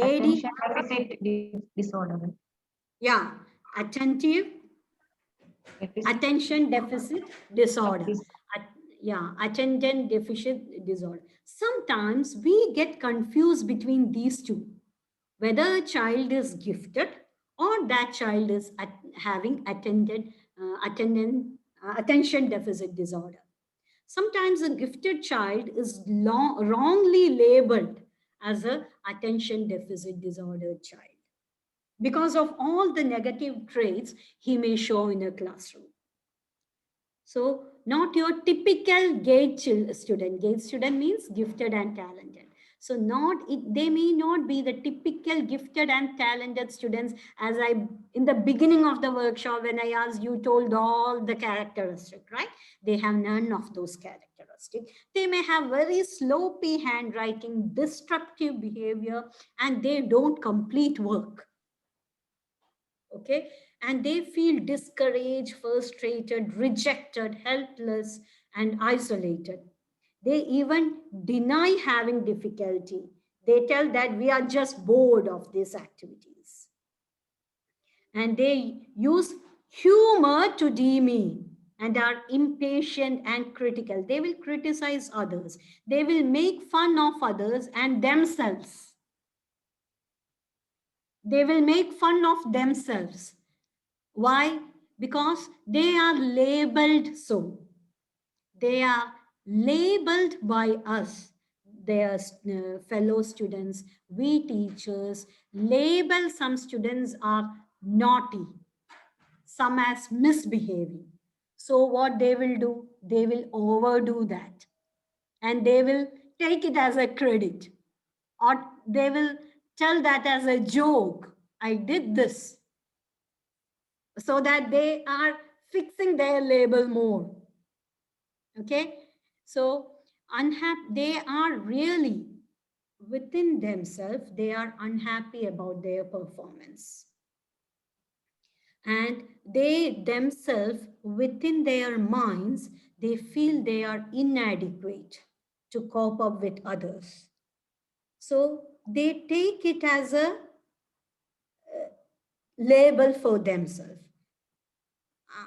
AD, Attention deficit disorder. yeah, attentive, Deficit attention deficit disorder. dis- Yeah, attention deficit disorder. Sometimes we get confused between these two, whether a child is gifted or that child is having attention deficit disorder. Sometimes a gifted child is wrongly labeled as a attention deficit disorder child because of all the negative traits he may show in a classroom. So, not your typical student. GATE student means gifted and talented. So, they may not be the typical gifted and talented students. As I, in the beginning of the workshop, when I asked you, told all the characteristics, right? They have none of those characteristics. They may have very sloppy handwriting, destructive behavior, and they don't complete work. Okay, and they feel discouraged, frustrated, rejected, helpless, and isolated. They even deny having difficulty. They tell that we are just bored of these activities, and they use humor to demean and are impatient and critical. They will criticize others, they will make fun of others and themselves. They will make fun of themselves. Why? Because they are labeled so. They are labeled by us, their fellow students. We teachers label some students are naughty, some as misbehaving. So what they will do? They will overdo that and they will take it as a credit, or they will tell that as a joke. I did this, so that they are fixing their label more. Okay, so unhappy, they are really within themselves, they are unhappy about their performance, and they themselves within their minds, they feel they are inadequate to cope up with others. So they take it as a label for themselves.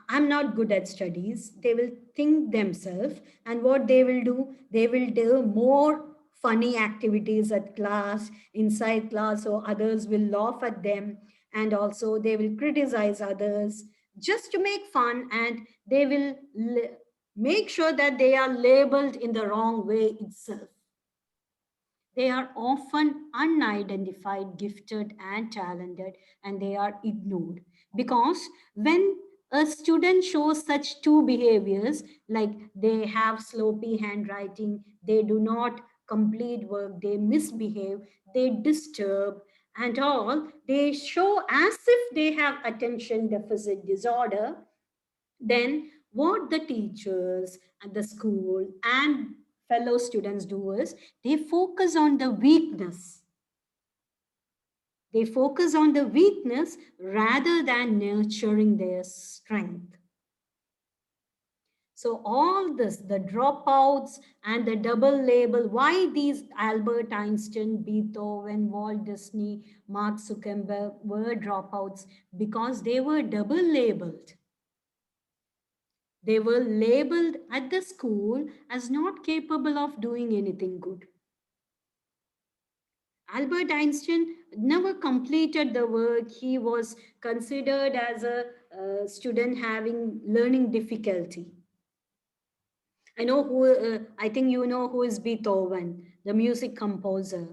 I'm not good at studies. They will think themselves, and what they will do more funny activities at class, inside class, so others will laugh at them, and also they will criticize others just to make fun, and they will make sure that they are labeled in the wrong way itself. They are often unidentified, gifted, and talented, and they are ignored. Because when a student shows such two behaviors, like they have sloppy handwriting, they do not complete work, they misbehave, they disturb, and all, they show as if they have attention deficit disorder, then what the teachers at the school and fellow students do is they focus on the weakness. They focus on the weakness rather than nurturing their strength. So all this, the dropouts and the double label, why these Albert Einstein, Beethoven, Walt Disney, Mark Zuckerberg were dropouts? Because they were double labeled. They were labeled at the school as not capable of doing anything good. Albert Einstein never completed the work. He was considered as a student having learning difficulty. I know who, I think you know who is Beethoven, the music composer,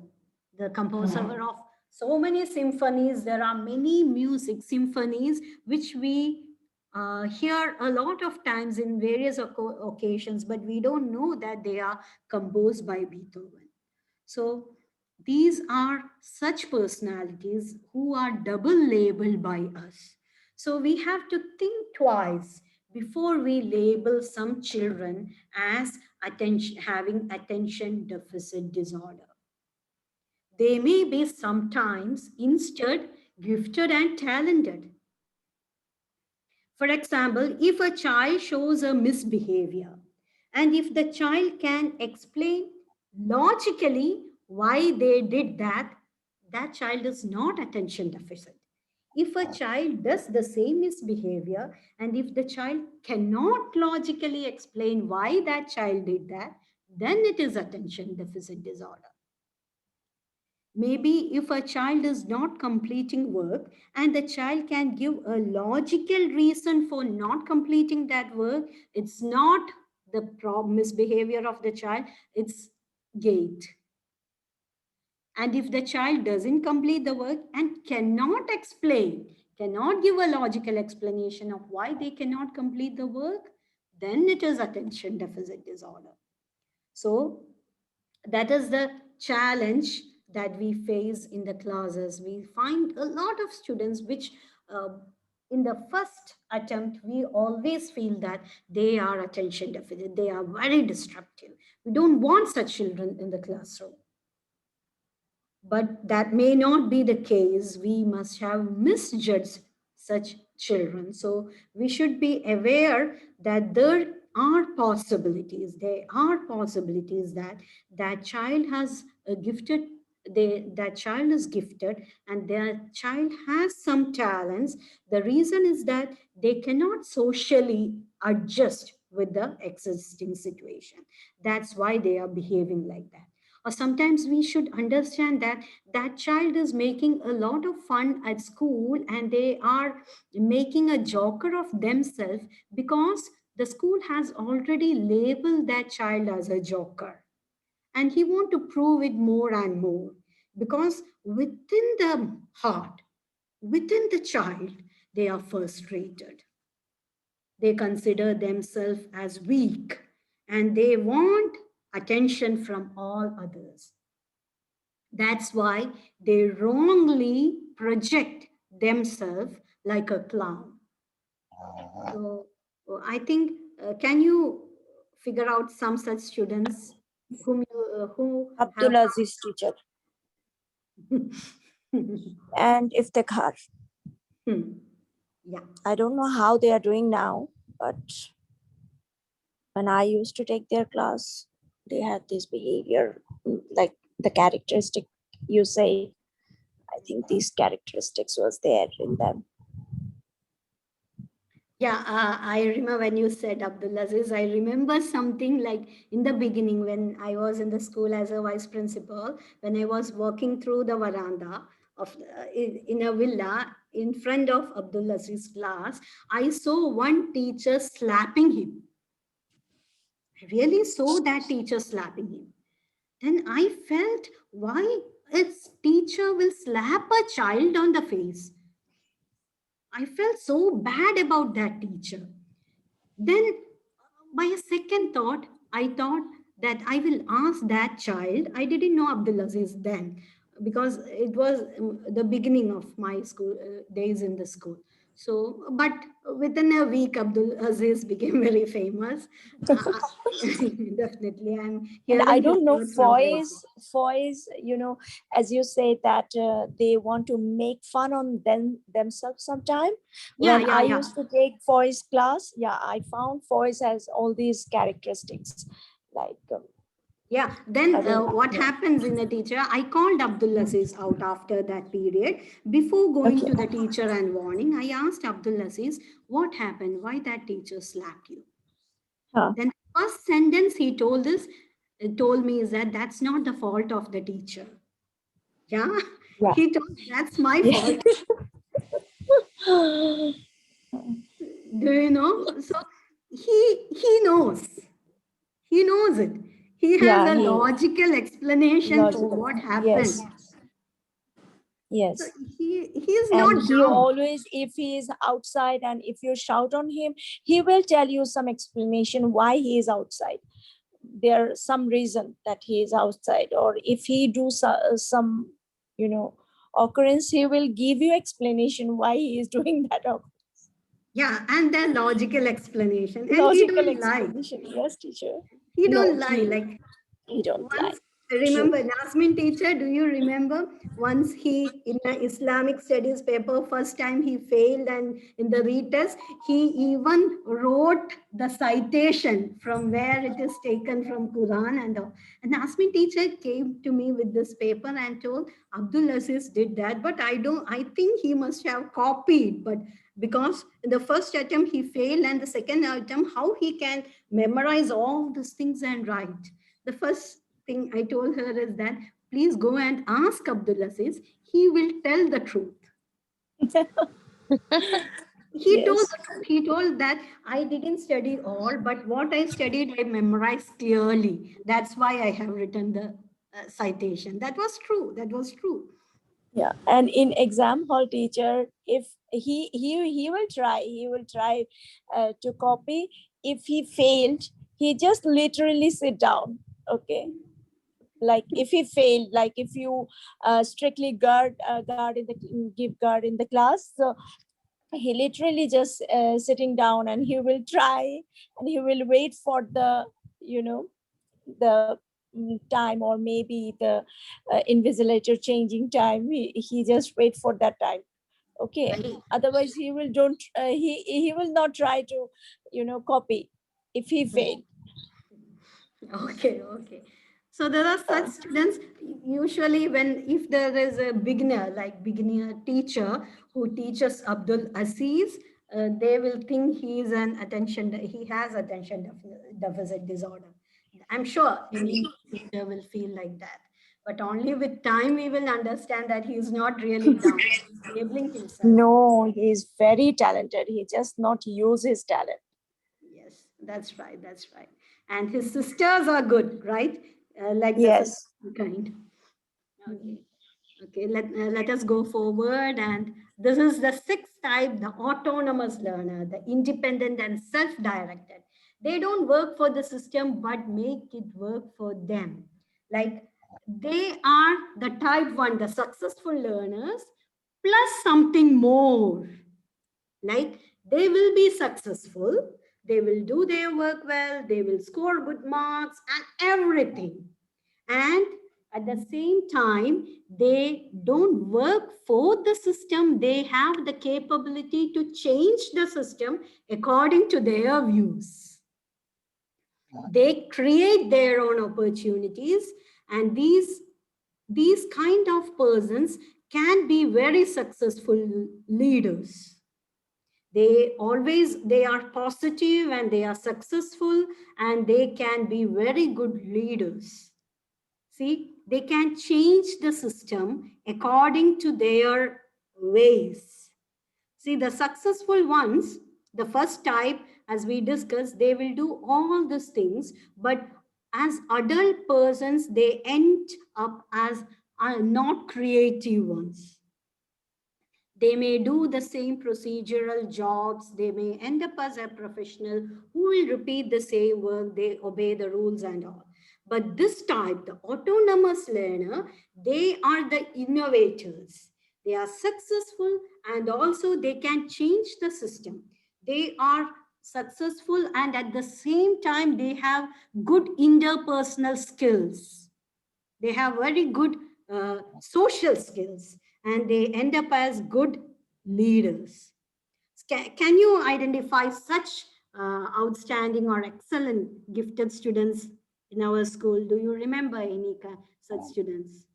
the composer of so many symphonies. There are many music symphonies which we hear a lot of times in various occasions, but we don't know that they are composed by Beethoven. So these are such personalities who are double labeled by us. So we have to think twice before we label some children as having attention deficit disorder. They may be sometimes instead gifted and talented. For example, if a child shows a misbehavior, and if the child can explain logically why they did that, that child is not attention deficit. If a child does the same misbehavior, and if the child cannot logically explain why that child did that, then it is attention deficit disorder. Maybe if a child is not completing work and the child can give a logical reason for not completing that work, it's not the misbehavior of the child, it's gate. And if the child doesn't complete the work and cannot explain, cannot give a logical explanation of why they cannot complete the work, then it is attention deficit disorder. So that is the challenge that we face in the classes. We find a lot of students which in the first attempt, we always feel that they are attention deficit. They are very disruptive. We don't want such children in the classroom. But that may not be the case. We must have misjudged such children. So we should be aware that there are possibilities. There are possibilities that that child has a gifted, that child is gifted and their child has some talents. The reason is that they cannot socially adjust with the existing situation. That's why they are behaving like that. Or sometimes we should understand that that child is making a lot of fun at school and they are making a joker of themselves because the school has already labeled that child as a joker. And he want to prove it more and more because within the heart, within the child, they are frustrated. They consider themselves as weak and they want attention from all others. That's why they wrongly project themselves like a clown. So I think, can you figure out some such students whom you, who have... Abdulaziz teacher and Iftikhar. Yeah. I don't know how they are doing now, but when I used to take their class, they had this behavior, like the characteristic you say. I think these characteristics was there in them. Yeah, I remember when you said Abdulaziz, I remember something like in the beginning when I was in the school as a vice principal, when I was walking through the veranda of in a villa in front of Abdulaziz's class, I saw one teacher slapping him. I really saw that teacher slapping him. Then I felt, why its teacher will slap a child on the face? I felt so bad about that teacher. Then, by a second thought, I thought that I will ask that child. I didn't know Abdulaziz then because it was the beginning of my school days in the school. So, but within a week, Abdul Aziz became very famous. Definitely, I'm And I hearing his don't know, words nowadays. Foy's, you know, as you say that they want to make fun on themselves sometime. Yeah, When yeah, I yeah. used to take Foy's class, yeah, I found Foy's has all these characteristics. Like, Yeah, I then don't, what yeah. happens in a teacher? I called Abdul Aziz out after that period. Before going Okay. to the teacher and warning, I asked Abdul Aziz, what happened? Why that teacher slapped you? Huh. Then the first sentence he told me is that that's not the fault of the teacher. Yeah, Yeah. he told that's my Yeah. fault. Do you know? So he knows. He knows it. He has Yeah, a he logical explanation for logical. what Yes. happened. So Yes. he is And not he dumb. always, if he is outside and if you shout on him, he will tell you some explanation why he is outside. There's some reason that he is outside, or if he do some, you know, occurrence, he will give you explanation why he is doing that Yeah, and the logical explanation. And he logical don't lie. explanation. Yes, teacher. He No, don't lie. Like he don't lie. once, I remember True. Nasmin teacher, do you remember? Once he, in the Islamic studies paper, first time he failed, and in the retest, he even wrote the citation from where it is taken from Quran and all. And Nasmin teacher came to me with this paper and told, Abdul Aziz did that, but I think he must have copied, but because in the first attempt he failed, and the second attempt, how he can memorize all these things and write. The first thing I told her is that please go and ask Abdul Aziz. He will tell the truth. Yes. He told that I didn't study all, but what I studied, I memorized clearly. That's why I have written the citation. That was true. That was true. Yeah, and in exam hall, teacher, if he will try to copy. If he failed, he just literally sit down. Okay, like if he failed, like if you strictly give guard in the class, so he literally just sitting down, and he will try, and he will wait for the, you know, the time, or maybe the invigilator changing time. He just wait for that time. Okay, Well, otherwise he will don't he will not try to, you know, copy if he failed. okay, okay. So there are such students usually when if there is a beginner like beginner teacher who teaches Abdul Aziz, they will think he has attention deficit disorder. I'm sure any teacher will feel like that. But only with time we will understand that he is not really dumb. He's labeling himself. No, he is very talented. He just not use his talent. Yes, that's right. That's right. And his sisters are good, right? Like the sister Yes. kind. Okay. Okay, let us go forward. And this is the sixth type, the autonomous learner, the independent and self-directed. They don't work for the system, but make it work for them. Like they are the type one, the successful learners, plus something more. Like they will be successful, they will do their work well, they will score good marks and everything. And at the same time, they don't work for the system. They have the capability to change the system according to their views. They create their own opportunities, and these kind of persons can be very successful leaders. They are positive and they are successful, and they can be very good leaders. See, they can change the system according to their ways. See, the successful ones, the first type, as we discussed, they will do all these things, but as adult persons, they end up as not creative ones. They may do the same procedural jobs. They may end up as a professional who will repeat the same work. They obey the rules and all. But this type, the autonomous learner, they are the innovators. They are successful, and also they can change the system. They are successful, and at the same time they have good interpersonal skills. They have very good social skills, and they end up as good leaders. Can you identify such outstanding or excellent gifted students in our school? Do you remember any such students?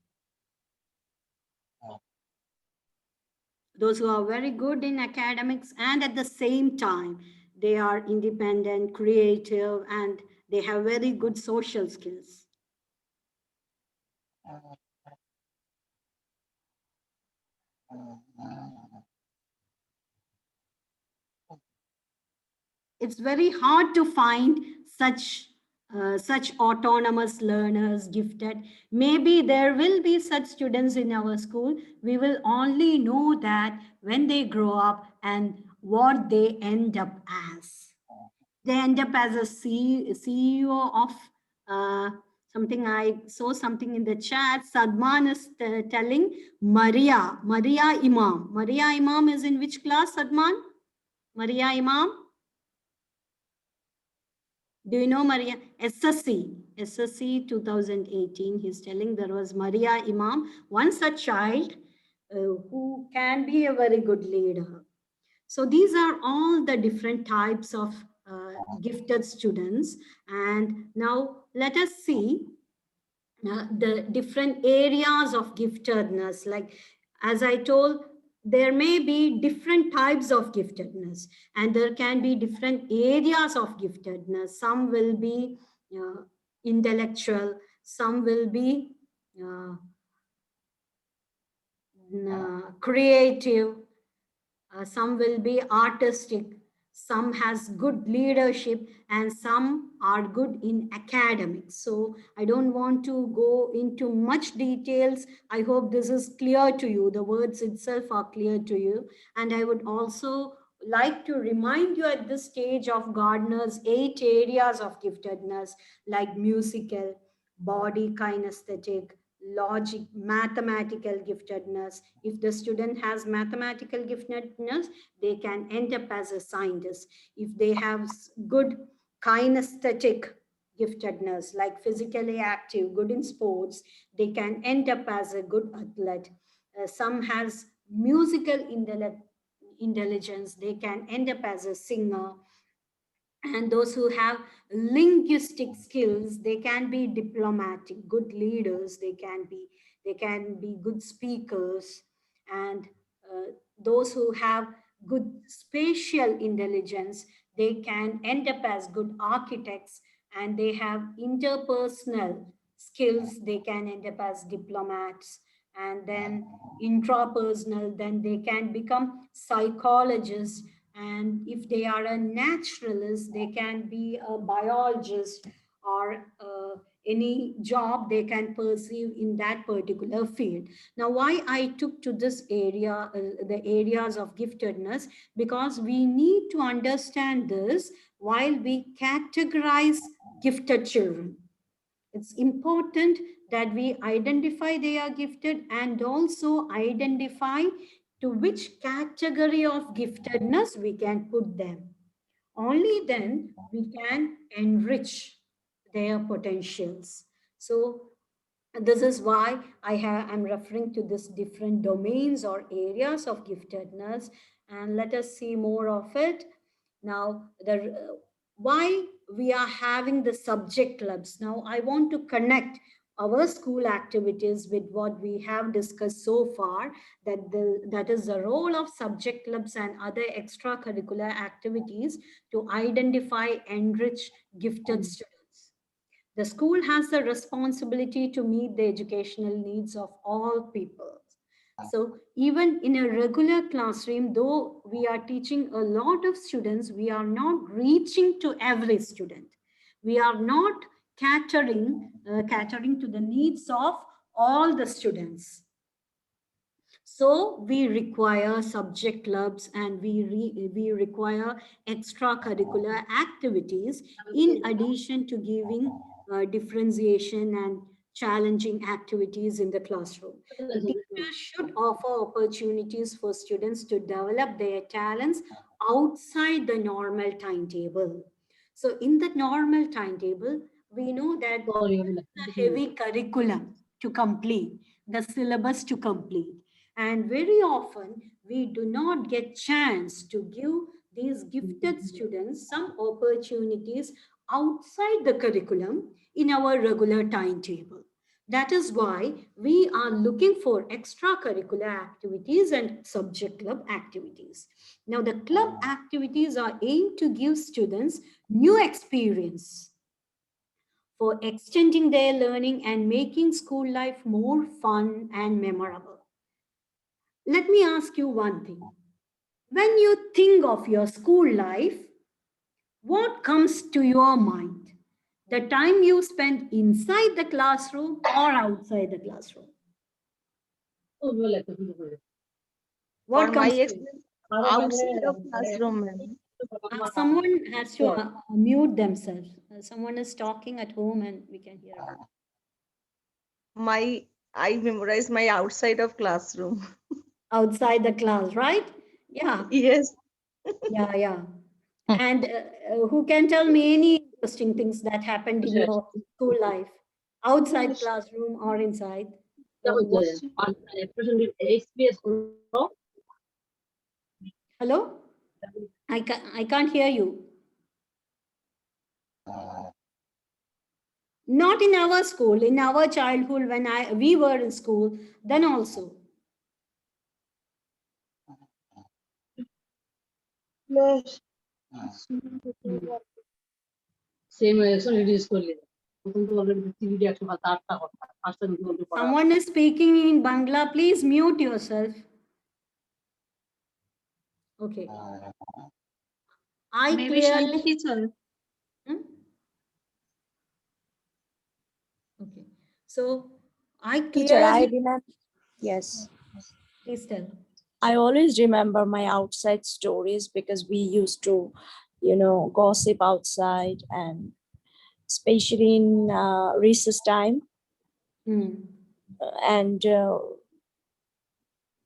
Those who are very good in academics, and at the same time they are independent, creative, and they have very good social skills. It's very hard to find such autonomous learners, gifted. Maybe there will be such students in our school. We will only know that when they grow up and what they end up as. They end up as a CEO of something. I saw something in the chat. Sadman is telling Maria Imam. Maria Imam is in which class, Sadman? Maria Imam? Do you know Maria? SSC 2018. He's telling there was Maria Imam, once a child who can be a very good leader. So these are all the different types of gifted students. And now let us see the different areas of giftedness. Like, as I told, there may be different types of giftedness, and there can be different areas of giftedness. Some will be intellectual, some will be creative, some will be artistic, some has good leadership, and some are good in academics. So I don't want to go into much details. I hope this is clear to you. The words itself are clear to you. And I would also like to remind you at this stage of Gardner's 8 areas of giftedness, like musical, body kinesthetic, logic, mathematical giftedness. If the student has mathematical giftedness, they can end up as a scientist. If they have good kinesthetic giftedness, like physically active, good in sports, they can end up as a good athlete. Some has musical intelligence, they can end up as a singer. And those who have linguistic skills, they can be diplomatic, good leaders, they can be good speakers. And those who have good spatial intelligence, they can end up as good architects. And they have interpersonal skills, they can end up as diplomats. And then intrapersonal, then they can become psychologists. And if they are a naturalist, they can be a biologist, or any job they can pursue in that particular field. Now, why I took to this area, the areas of giftedness, because we need to understand this while we categorize gifted children. It's important that we identify they are gifted, and also identify to which category of giftedness we can put them. Only then we can enrich their potentials. So this is why I'm referring to this different domains or areas of giftedness. And let us see more of it. Now, why we are having the subject clubs. Now, I want to connect our school activities with what we have discussed so far, that is the role of subject clubs and other extracurricular activities to identify enrich gifted students. The school has the responsibility to meet the educational needs of all people. So even in a regular classroom, though we are teaching a lot of students, we are not reaching to every student. We are not catering to the needs of all the students. So we require subject clubs, and we require extracurricular activities in addition to giving differentiation and challenging activities in the classroom. The teachers should offer opportunities for students to develop their talents outside the normal timetable. So in the normal timetable, we know that the heavy curriculum to complete, the syllabus to complete. And very often we do not get chance to give these gifted students some opportunities outside the curriculum in our regular timetable. That is why we are looking for extracurricular activities and subject club activities. Now, the club activities are aimed to give students new experience for extending their learning and making school life more fun and memorable. Let me ask you one thing. When you think of your school life, what comes to your mind? The time you spent inside the classroom or outside the classroom? What For my comes to you? experience, outside of classroom, ma'am. Someone has to mute themselves. Someone is talking at home and we can hear them. I memorize my outside of classroom. Outside the class, right? Yeah, Yes. yeah. And who can tell me any interesting things that happened in your school life, outside classroom or inside? Hello? I can't hear you. Not in our school, in our childhood when we were in school, then also. Someone is speaking in Bangla, please mute yourself. Okay. I Maybe clearly. Shaila teacher. Hmm? Okay. So I Teacher, I clearly. remember. Yes. Please tell. I always remember my outside stories because we used to, gossip outside, and especially in recess time. And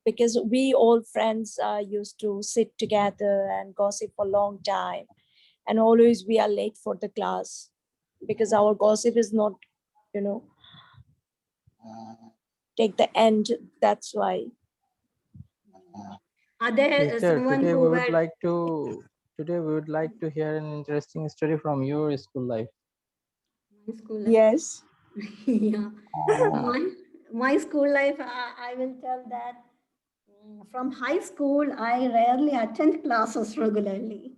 because we all friends used to sit together and gossip for a long time, and always we are late for the class because our gossip is not, take the end. That's why. Are there Teacher, someone who were today we would like to hear an interesting story from your school life. my school life? Yes. Yeah. My school life, I will tell that from high school, I rarely attend classes regularly.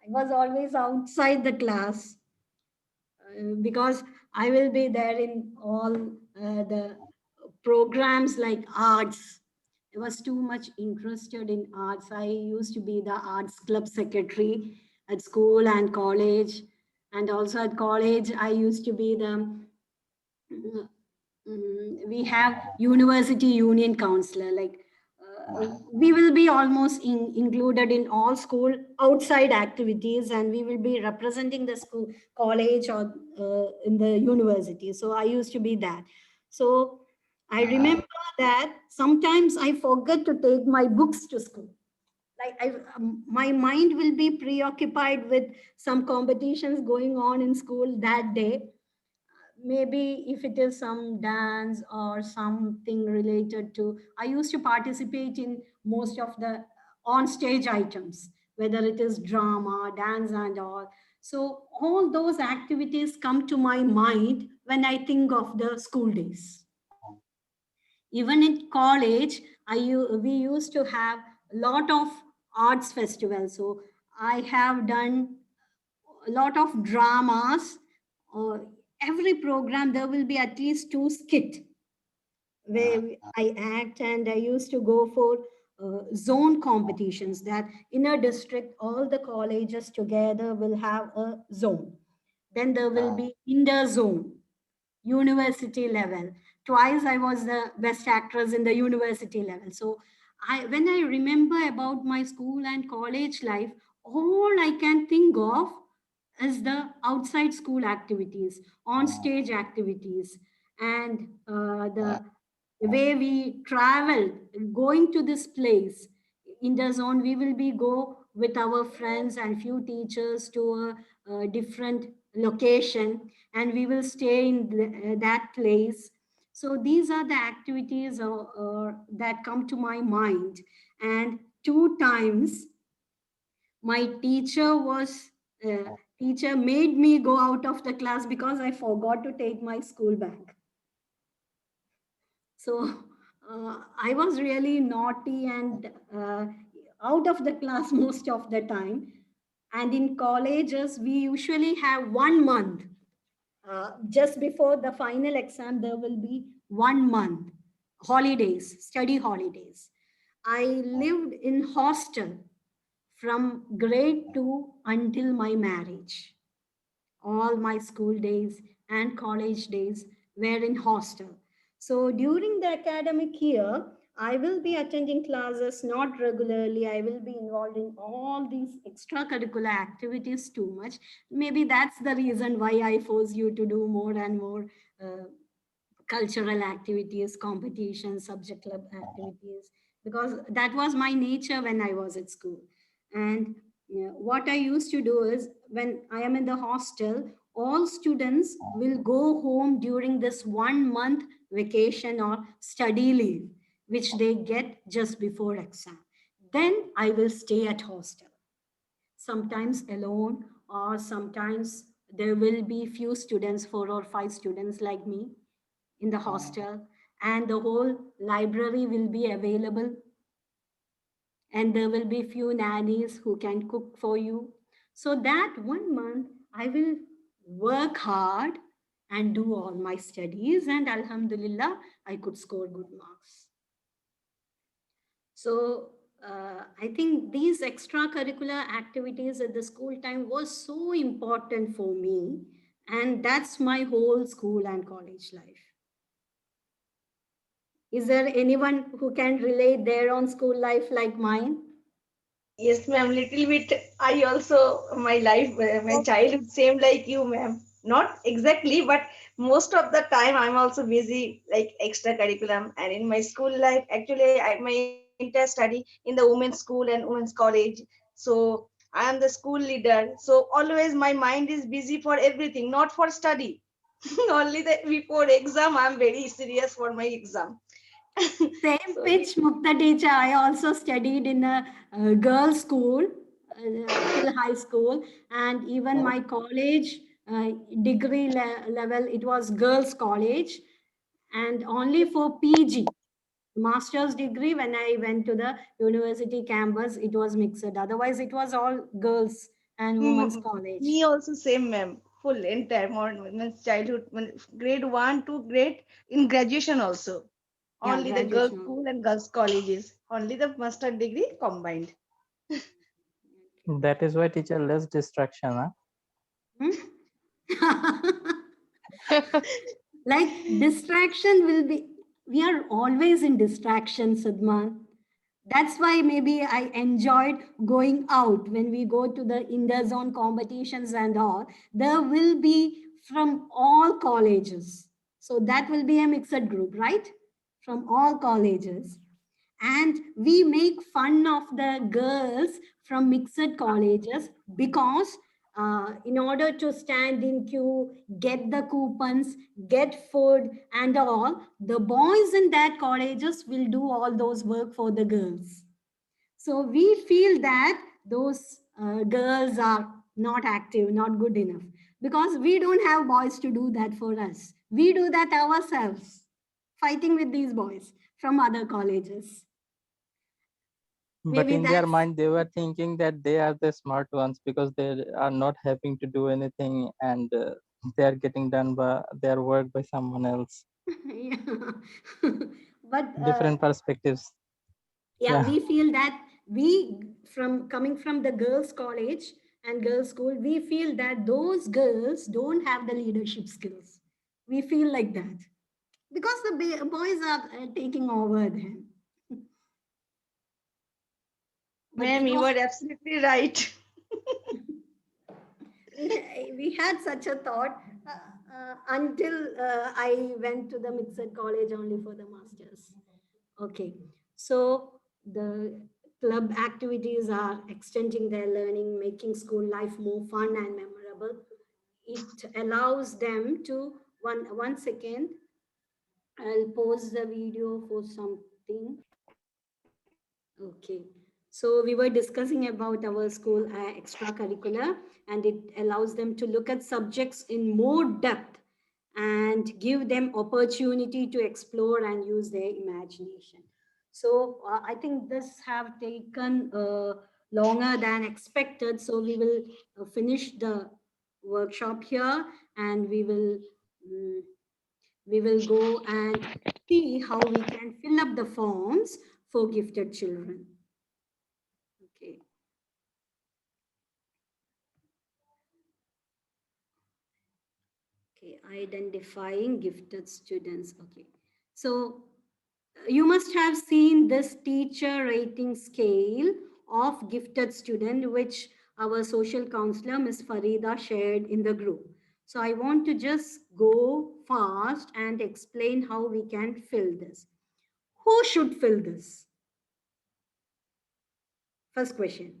I was always outside the class because I will be there in all the programs like arts. I was too much interested in arts. I used to be the arts club secretary at school and college. And also at college, I used to be the we have university union counselor, like we will be almost included in all school outside activities, and we will be representing the school, college, or in the university. So I used to be that. So I remember that sometimes I forget to take my books to school. Like my mind will be preoccupied with some competitions going on in school that day. Maybe if it is some dance or something related to, I used to participate in most of the on stage items, whether it is drama, dance, and all. So all those activities come to my mind when I think of the school days. Even in college, we used to have a lot of arts festivals. So I have done a lot of dramas. Every program there will be at least 2 skit where I act, and I used to go for zone competitions, that in a district all the colleges together will have a zone. Then there will be inter zone, university level. Twice I was the best actress in the university level. So when I remember about my school and college life, all I can think of is the outside school activities, on stage activities, and the way we traveled going to this place in the zone. We will be go with our friends and few teachers to a different location, and we will stay in that place. So these are the activities that come to my mind. And two times my teacher made me go out of the class because I forgot to take my school bag. So I was really naughty and out of the class most of the time. And in colleges, we usually have 1 month. Just before the final exam, there will be 1 month holidays, study holidays. I lived in hostel from grade 2 until my marriage. All my school days and college days were in hostel. So during the academic year, I will be attending classes not regularly. I will be involved in all these extracurricular activities too much. Maybe that's the reason why I force you to do more and more cultural activities, competitions, subject club activities, because that was my nature when I was at school. And what I used to do is when I am in the hostel, all students will go home during this 1 month vacation or study leave, which they get just before exam. Then I will stay at hostel, sometimes alone, or sometimes there will be few students, 4 or 5 students like me in the hostel, and the whole library will be available, and there will be few nannies who can cook for you. So that 1 month I will work hard and do all my studies, and alhamdulillah I could score good marks. So I think these extracurricular activities at the school time was so important for me, and that's my whole school and college life. Is there anyone who can relate their own school life like mine? Yes, ma'am. Little bit. I also my life, my childhood, same like you, ma'am. Not exactly, but most of the time I'm also busy like extracurriculum. And in my school life, actually, my entire study in the women's school and women's college. So I am the school leader. So always my mind is busy for everything, not for study. Only that before exam, I'm very serious for my exam. Same So pitch, Mukta teacher. I also studied in a, girls' school till high school, and even my college degree level, it was girls' college, and only for PG, master's degree, when I went to the university campus, it was mixed. Otherwise, it was all girls and women's college. me also same, ma'am. Full entire means childhood, grade 1 to grade in graduation also. Yeah, Only the girls' graduation. school and girls' colleges. Only the master degree combined. That is why teacher less distraction. Huh? Like distraction will be, we are always in distraction, Sadman. That's why maybe I enjoyed going out when we go to the inter-zone competitions and all. There will be from all colleges, so that will be a mixed group, right? From all colleges, and we make fun of the girls from mixed colleges because in order to stand in queue, get the coupons, get food and all, the boys in that colleges will do all those work for the girls. So we feel that those girls are not active, not good enough, because we don't have boys to do that for us. We do that ourselves, fighting with these boys from other colleges. But Maybe in their that's mind, they were thinking that they are the smart ones because they are not having to do anything, and they are getting done by their work by someone else. yeah. But Different perspectives. yeah, Yeah. we feel that we, from coming from the girls' college and girls' school, we feel that those girls don't have the leadership skills. We feel like that because the boys are taking over them. But Ma'am, it you was, are absolutely right. we had such a thought. Until I went to the mixed college only for the masters. Okay, so the club activities are extending their learning, making school life more fun and memorable. It allows them to, one second, I'll pause the video for something. Okay. So we were discussing about our school extracurricular, and it allows them to look at subjects in more depth and give them opportunity to explore and use their imagination. So I think this have taken longer than expected. So we will finish the workshop here, and we will go and see how we can fill up the forms for gifted children. Okay. Okay, identifying gifted students. Okay. So you must have seen this teacher rating scale of gifted student, which our social counselor, Ms. Farida, shared in the group. So I want to just go fast and explain how we can fill this. Who should fill this? First question.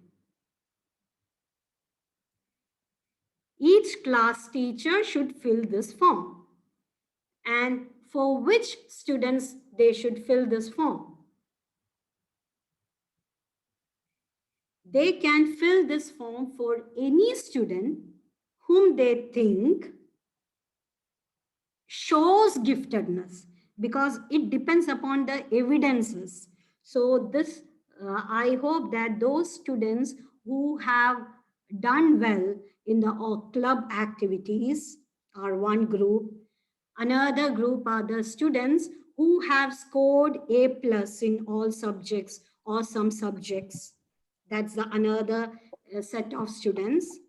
Each class teacher should fill this form. And for which students they should fill this form? They can fill this form for any student whom they think shows giftedness, because it depends upon the evidences. So this, I hope that those students who have done well in the club activities are one group. Another group are the students who have scored A plus in all subjects or some subjects. That's the another set of students.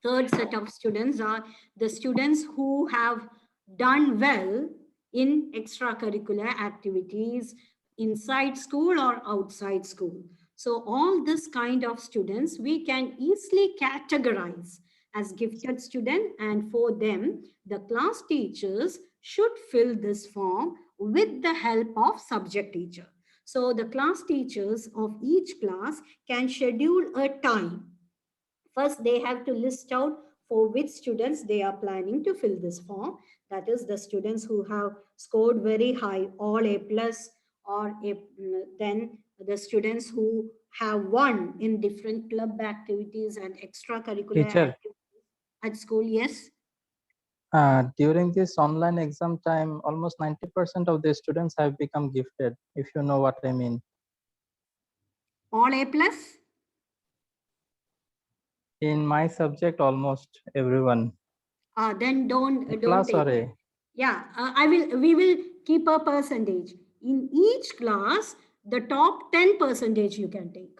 Third set of students are the students who have done well in extracurricular activities inside school or outside school. So all this kind of students we can easily categorize as gifted student, and for them the class teachers should fill this form with the help of subject teacher. So the class teachers of each class can schedule a time. First, they have to list out for which students they are planning to fill this form. That is the students who have scored very high, all A plus, or then the students who have won in different club activities and extracurricular Teacher, activities at school. Yes. during this online exam time, almost 90% of the students have become gifted, if you know what I mean. All A plus? In my subject, almost everyone. Then don't Class take or it. A? Yeah, we will keep a percentage. In each class, the top 10% you can take.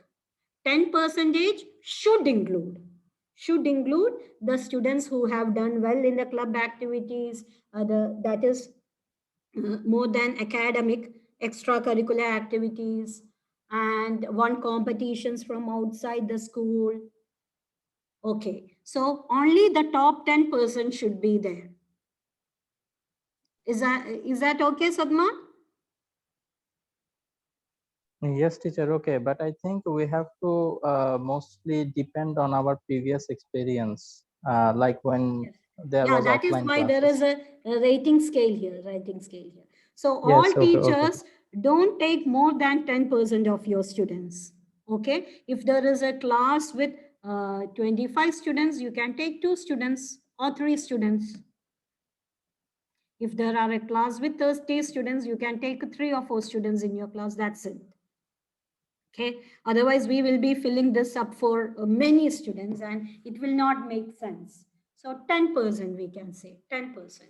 10% should include the students who have done well in the club activities, that is more than academic, extracurricular activities, and won competitions from outside the school. Okay, so only the top 10% should be there. Is that okay, Sadma? Yes, teacher. Okay, but I think we have to mostly depend on our previous experience, like when there Yeah, was that is offline why there is classes. a rating scale here, rating scale here. So all Yes. Okay. Okay. teachers don't take more than 10% of your students. Okay, if there is a class with 25 students, you can take 2 students or 3 students. If there are a class with 30 students, you can take 3 or 4 students in your class. That's it. Okay, otherwise we will be filling this up for many students and it will not make sense. So 10% we can say, 10%,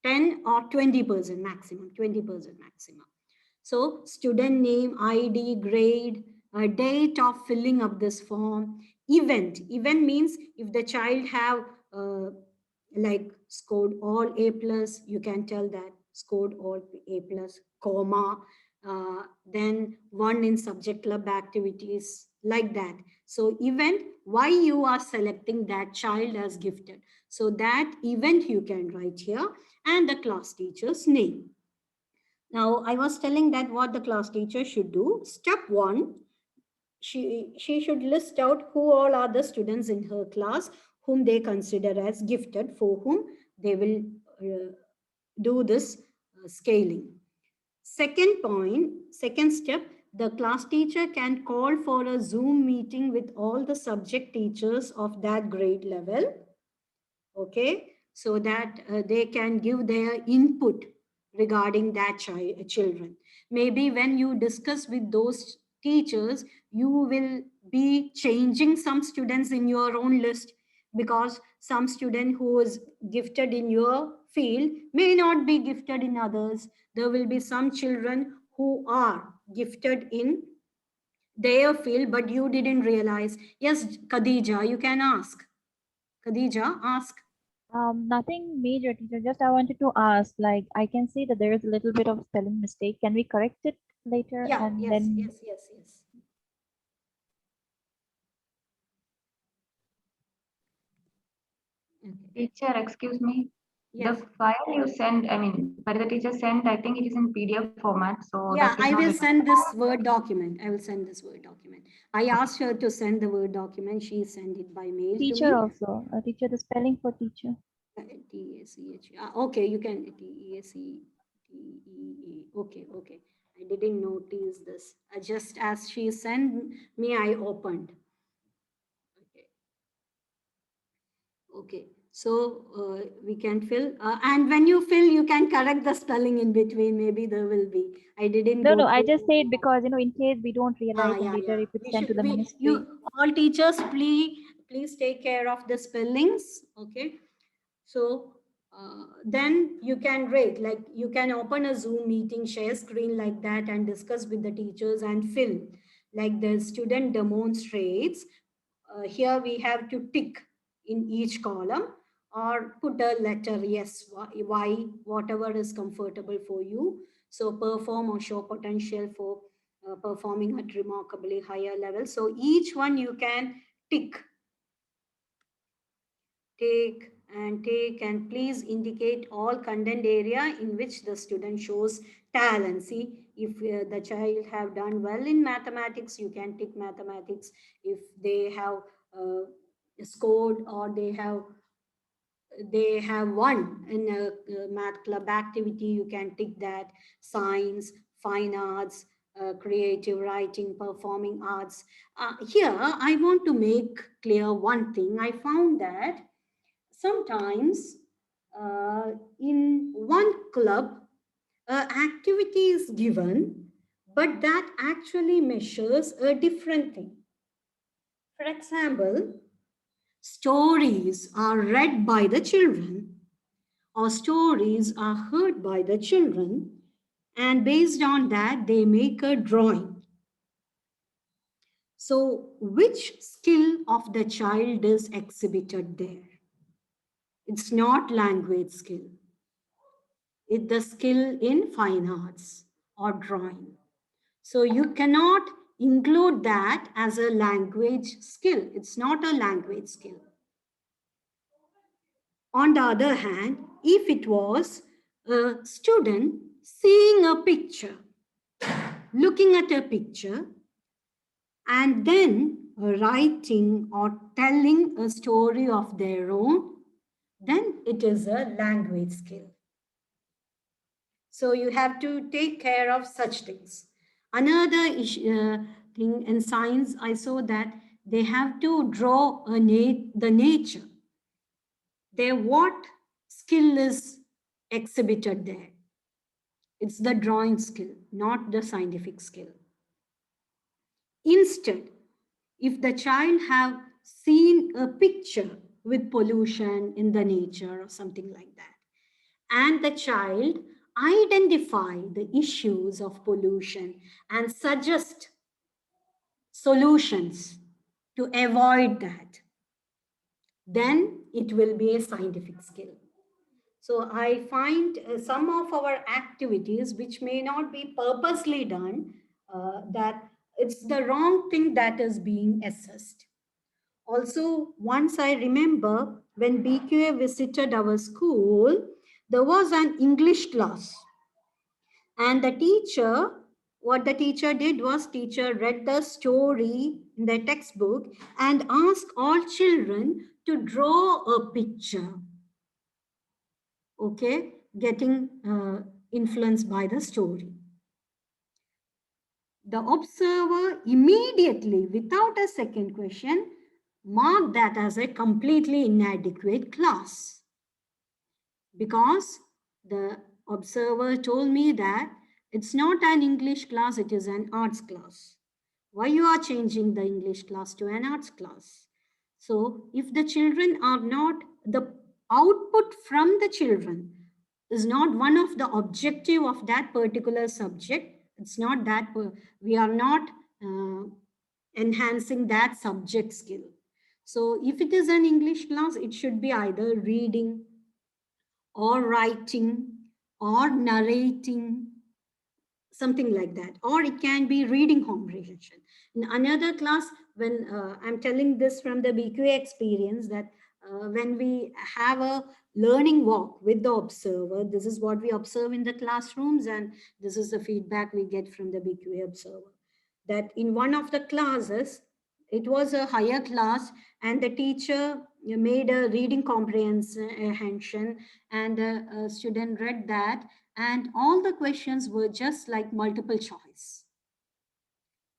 10 or 20% maximum, 20% maximum. So student name, ID, grade, date of filling up this form, event means if the child have like scored all A plus, you can tell that scored all A plus, comma, then one in subject club activities, like that. So event, why you are selecting that child as gifted. So that event you can write here, and the class teacher's name. Now, I was telling that what the class teacher should do. Step one, she should list out who all are the students in her class whom they consider as gifted, for whom they will do this scaling. Second step, the class teacher can call for a Zoom meeting with all the subject teachers of that grade level, okay, so that they can give their input regarding that children. Maybe when you discuss with those teachers, you will be changing some students in your own list, because some student who is gifted in your field may not be gifted in others. There will be some children who are gifted in their field, but you didn't realize. Yes, Khadija, you can ask. Khadija, ask. Nothing major, teacher. Just I wanted to ask, like, I can see that there is a little bit of spelling mistake. Can we correct it later? Yeah, And yes, then yes, yes, yes. Okay. Teacher, excuse me. Yes. The file you send, I mean, but the teacher sent, I think it is in PDF format, so Yeah, that is I not. will send this Word document. I will send this Word document. I asked her to send the Word document. She sent it by mail to teacher me. also, teacher, the spelling for teacher. T-A-C-H. Okay, you can T-E-A-C-T-E-A. Okay, okay. I didn't notice this. Just as she sent me, I opened. Okay. Okay. So we can fill. And when you fill, you can correct the spelling in between. Maybe there will be. I didn't No, go no, I through. just say it because, in case we don't realize and Yeah, later yeah. if it's sent to the ministry. You all teachers, please take care of the spellings. Okay. So then you can rate, like you can open a Zoom meeting, share screen like that, and discuss with the teachers and fill. Like the student demonstrates. Here we have to tick in each column or put a letter yes, why, whatever is comfortable for you. So perform or show potential for performing at remarkably higher level. So each one you can tick, take and please indicate all content area in which the student shows talent. See, if the child have done well in mathematics, you can tick mathematics. If they have scored or they have won in a math club activity, you can tick that. Science, fine arts, creative writing, performing arts. Here I want to make clear one thing. I found that sometimes in one club, activity is given, but that actually measures a different thing. For example, stories are read by the children, or stories are heard by the children, and based on that, they make a drawing. So, which skill of the child is exhibited there? It's not language skill. It's the skill in fine arts or drawing. So you cannot include that as a language skill. It's not a language skill. On the other hand, if it was a student seeing a picture, looking at a picture, and then writing or telling a story of their own, then it is a language skill. So you have to take care of such things. Another thing in science, I saw that they have to draw the nature. Their what skill is exhibited there? It's the drawing skill, not the scientific skill. Instead, if the child have seen a picture with pollution in the nature or something like that, and the child identify the issues of pollution and suggest solutions to avoid that, then it will be a scientific skill. So I find some of our activities which may not be purposely done, that it's the wrong thing that is being assessed. Also, once I remember when BQA visited our school, there was an English class. And what the teacher did was teacher read the story in the textbook and asked all children to draw a picture. Okay, getting influenced by the story. The observer immediately, without a second question, marked that as a completely inadequate class. Because the observer told me that it's not an English class, it is an arts class. Why you are changing the English class to an arts class? So if the children are not, the output from the children is not one of the objective of that particular subject, it's not that we are not enhancing that subject skill. So if it is an English class, it should be either reading or writing or narrating, something like that, or it can be reading comprehension. In another class, when I'm telling this from the BQA experience, that when we have a learning walk with the observer, this is what we observe in the classrooms, and this is the feedback we get from the BQA observer, that in one of the classes, it was a higher class, and the teacher made a reading comprehension, and a student read that, and all the questions were just like multiple choice.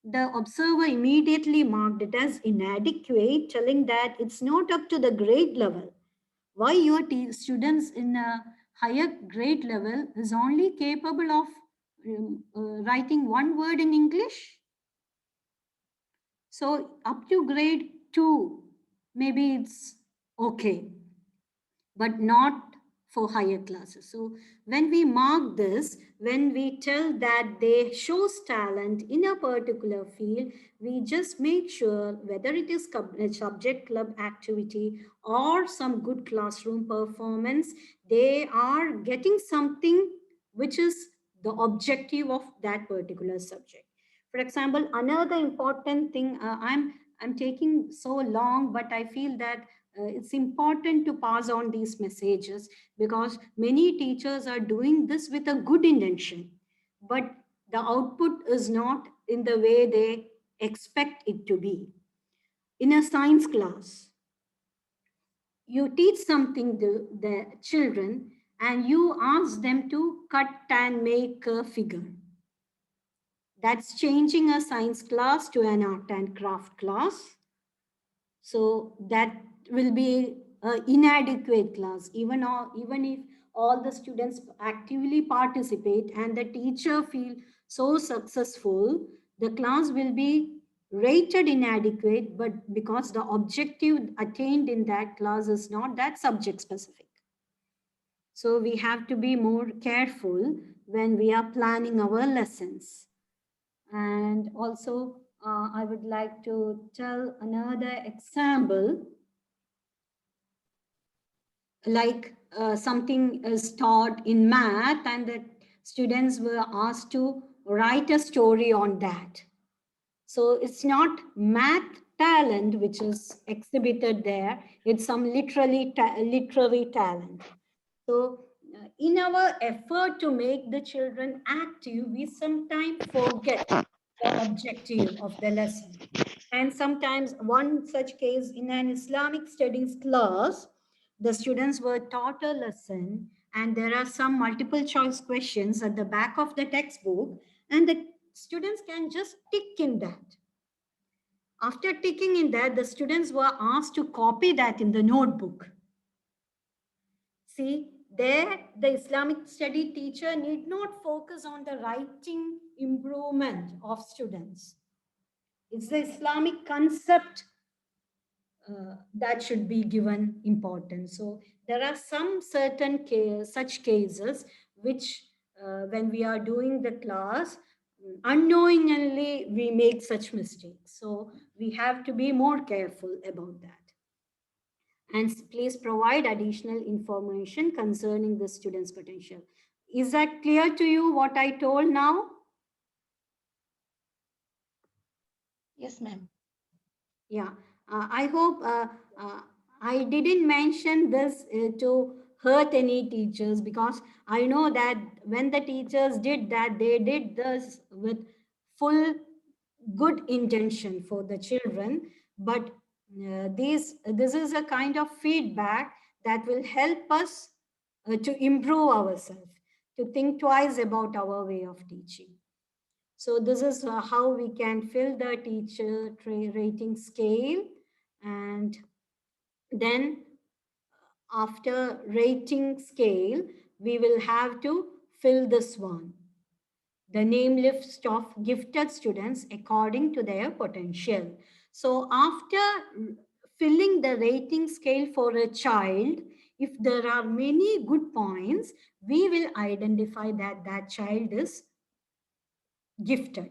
The observer immediately marked it as inadequate, telling that it's not up to the grade level. Why your students in a higher grade level is only capable of writing one word in English? So up to grade 2, maybe it's okay, but not for higher classes. So when we mark this, when we tell that they shows talent in a particular field, we just make sure whether it is a subject club activity or some good classroom performance, they are getting something which is the objective of that particular subject. For example, another important thing, I'm taking so long, but I feel that it's important to pass on these messages, because many teachers are doing this with a good intention, but the output is not in the way they expect it to be. In a science class, you teach something to the children and you ask them to cut and make a figure. That's changing a science class to an art and craft class. So that will be an inadequate class, even if all the students actively participate and the teacher feel so successful, the class will be rated inadequate, but because the objective attained in that class is not that subject specific. So we have to be more careful when we are planning our lessons. And also, I would like to tell another example, like something is taught in math and the students were asked to write a story on that. So it's not math talent which is exhibited there, it's some literary talent. So in our effort to make the children active, we sometimes forget the objective of the lesson. And sometimes one such case in an Islamic studies class, the students were taught a lesson and there are some multiple choice questions at the back of the textbook and the students can just tick in that. After ticking in that, the students were asked to copy that in the notebook. See, there the Islamic study teacher need not focus on the writing improvement of students. It's the Islamic concept that should be given importance. So there are some certain such cases which when we are doing the class, unknowingly we make such mistakes. So we have to be more careful about that. And please provide additional information concerning the student's potential. Is that clear to you what I told now? Yes, ma'am. Yeah, I hope I didn't mention this to hurt any teachers, because I know that when the teachers did that, they did this with full good intention for the children. But this is a kind of feedback that will help us to improve ourselves, to think twice about our way of teaching. So this is how we can fill the teacher rating scale. And then after rating scale, we will have to fill this one, the name list of gifted students according to their potential. So after filling the rating scale for a child, if there are many good points, we will identify that that child is gifted.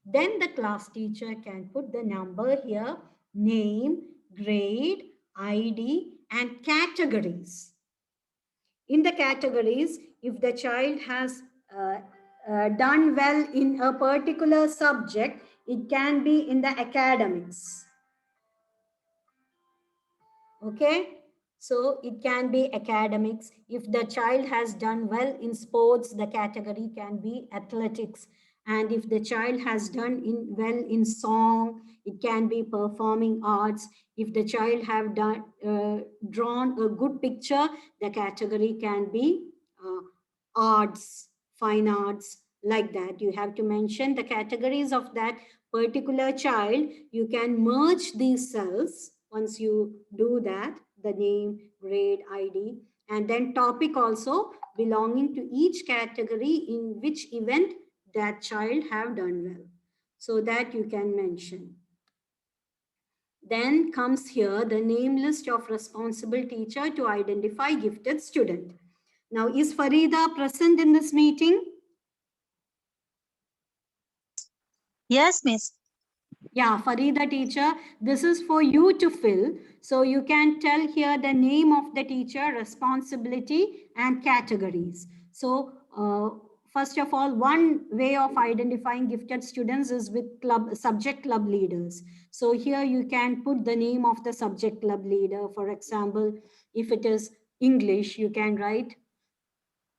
Then the class teacher can put the number here, name, grade, ID, and categories. In the categories, if the child has done well in a particular subject, it can be in the academics. Okay, so it can be academics. If the child has done well in sports, the category can be athletics. And if the child has done well in song, it can be performing arts. If the child have drawn a good picture, the category can be arts, fine arts, like that. You have to mention the categories of that particular child. You can merge these cells once you do that, the name, grade, ID, and then topic also belonging to each category in which event that child have done well, so that you can mention. Then comes here the name list of responsible teacher to identify gifted student. Now, is Farida present in this meeting? Yes, Miss. Yeah, Farida teacher, this is for you to fill. So you can tell here the name of the teacher, responsibility, and categories. So first of all, one way of identifying gifted students is with subject club leaders. So here you can put the name of the subject club leader. For example, if it is English, you can write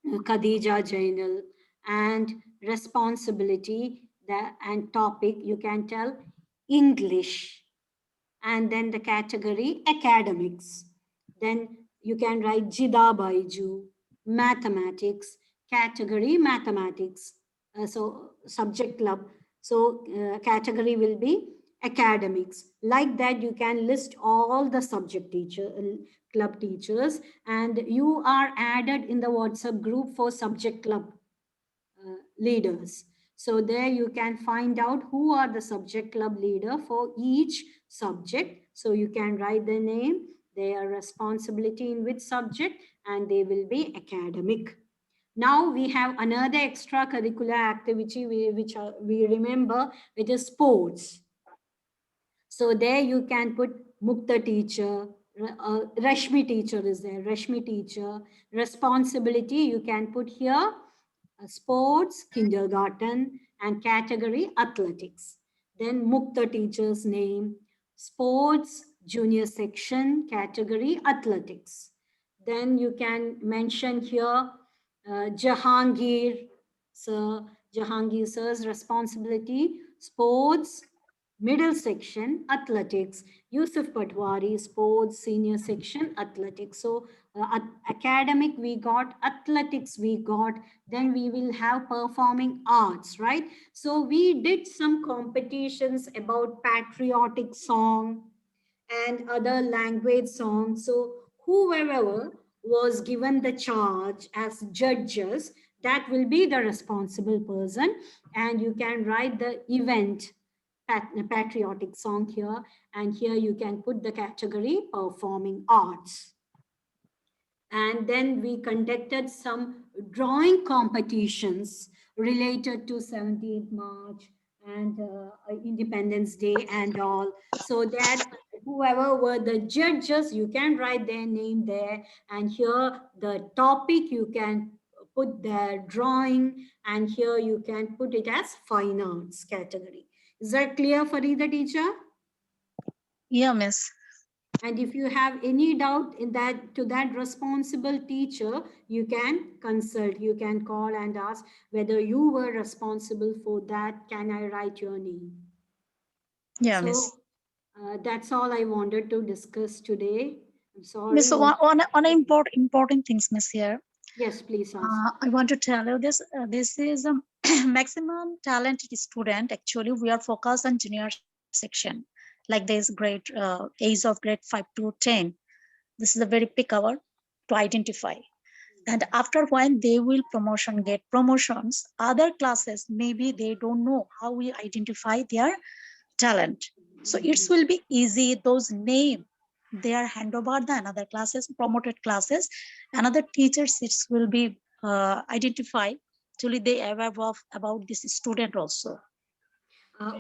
Khadija Jainal, and responsibility and topic, you can tell English, and then the category academics. Then you can write Jida Baiju, mathematics, category mathematics. So subject club. So category will be academics. Like that, you can list all the subject club teachers, and you are added in the WhatsApp group for subject club leaders. So there you can find out who are the subject club leader for each subject. So you can write their name, their responsibility in which subject, and they will be academic. Now we have another extracurricular activity which we remember, which is sports. So there you can put Mukta teacher, Rashmi teacher is there, Rashmi teacher. Responsibility you can put here, sports, kindergarten, and category athletics. Then Mukta teacher's name, sports, junior section, category athletics. Then you can mention here Jahangir, sir, Jahangir sir's responsibility, sports, middle section, athletics. Yusuf Patwari, sports, senior section, athletics. So academic we got, athletics we got, then we will have performing arts, right? So we did some competitions about patriotic song and other language songs. So whoever was given the charge as judges, that will be the responsible person, and you can write the event patriotic song here, and here you can put the category performing arts. And then we conducted some drawing competitions related to 17th March and Independence Day and all. So that whoever were the judges, you can write their name there. And here the topic, you can put their drawing, and here you can put it as fine arts category. Is that clear, Farida teacher? Yeah, Miss. And if you have any doubt in that to that responsible teacher, you can consult, you can call and ask whether you were responsible for that. Can I write your name? Yeah, So Miss. that's all I wanted to discuss today. I'm Miss, sorry. so on important things, Miss, here. Yes, please ask. I want to tell you this. This is a maximum talented student. Actually, we are focused on junior section, like this grade age of grade 5 to 10. This is a very peak hour to identify. And after when they will get promotions, other classes, maybe they don't know how we identify their talent. So it will be easy, those name, they are hand over the another classes, promoted classes, another teachers, it will be identified. Actually, they aware of about this student also.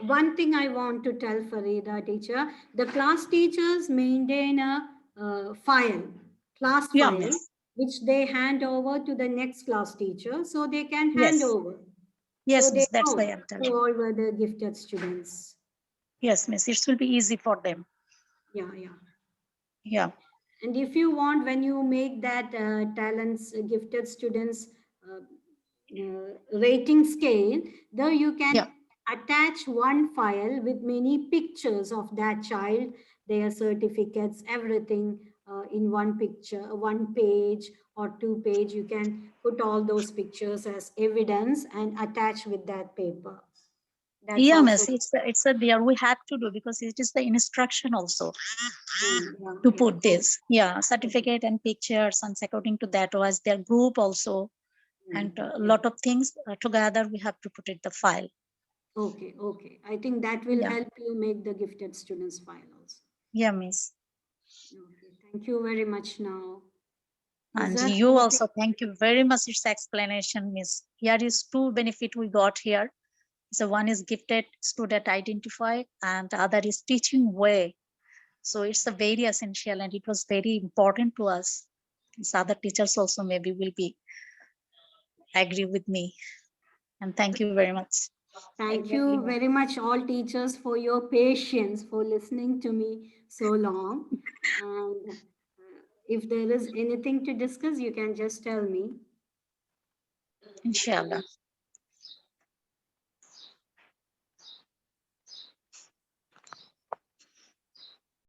One thing I want to tell Farida teacher, the class teachers maintain a class Yeah, file, miss. which they hand over to the next class teacher, so they can hand Yes. over. So Yes, they miss. That's why know I'm telling. who all were the gifted students. Yes, miss. It will be easy for them. Yeah, yeah. Yeah. And if you want, when you make that talents, gifted students rating scale, though you can Yeah. attach one file with many pictures of that child, their certificates, everything in one picture, one page or two page. You can put all those pictures as evidence and attach with that paper. That's Yeah, also. miss. It's a there we have to do because it is the instruction also Yeah, to yeah. put this. Yeah, certificate and pictures, and according to that was their group also, and a lot of things together we have to put it the file. Okay, okay. I think that will Yeah. help you make the gifted students file also. Yeah, miss. Okay, thank you very much now. Is And there you anything? also, thank you very much. It's explanation, miss. Here is two benefit we got here. So one is gifted student identify, and the other is teaching way. So it's a very essential, and it was very important to us. So other teachers also maybe will be agree with me. And thank you very much. Thank you very much, all teachers, for your patience, for listening to me so long. And if there is anything to discuss, you can just tell me. Inshallah.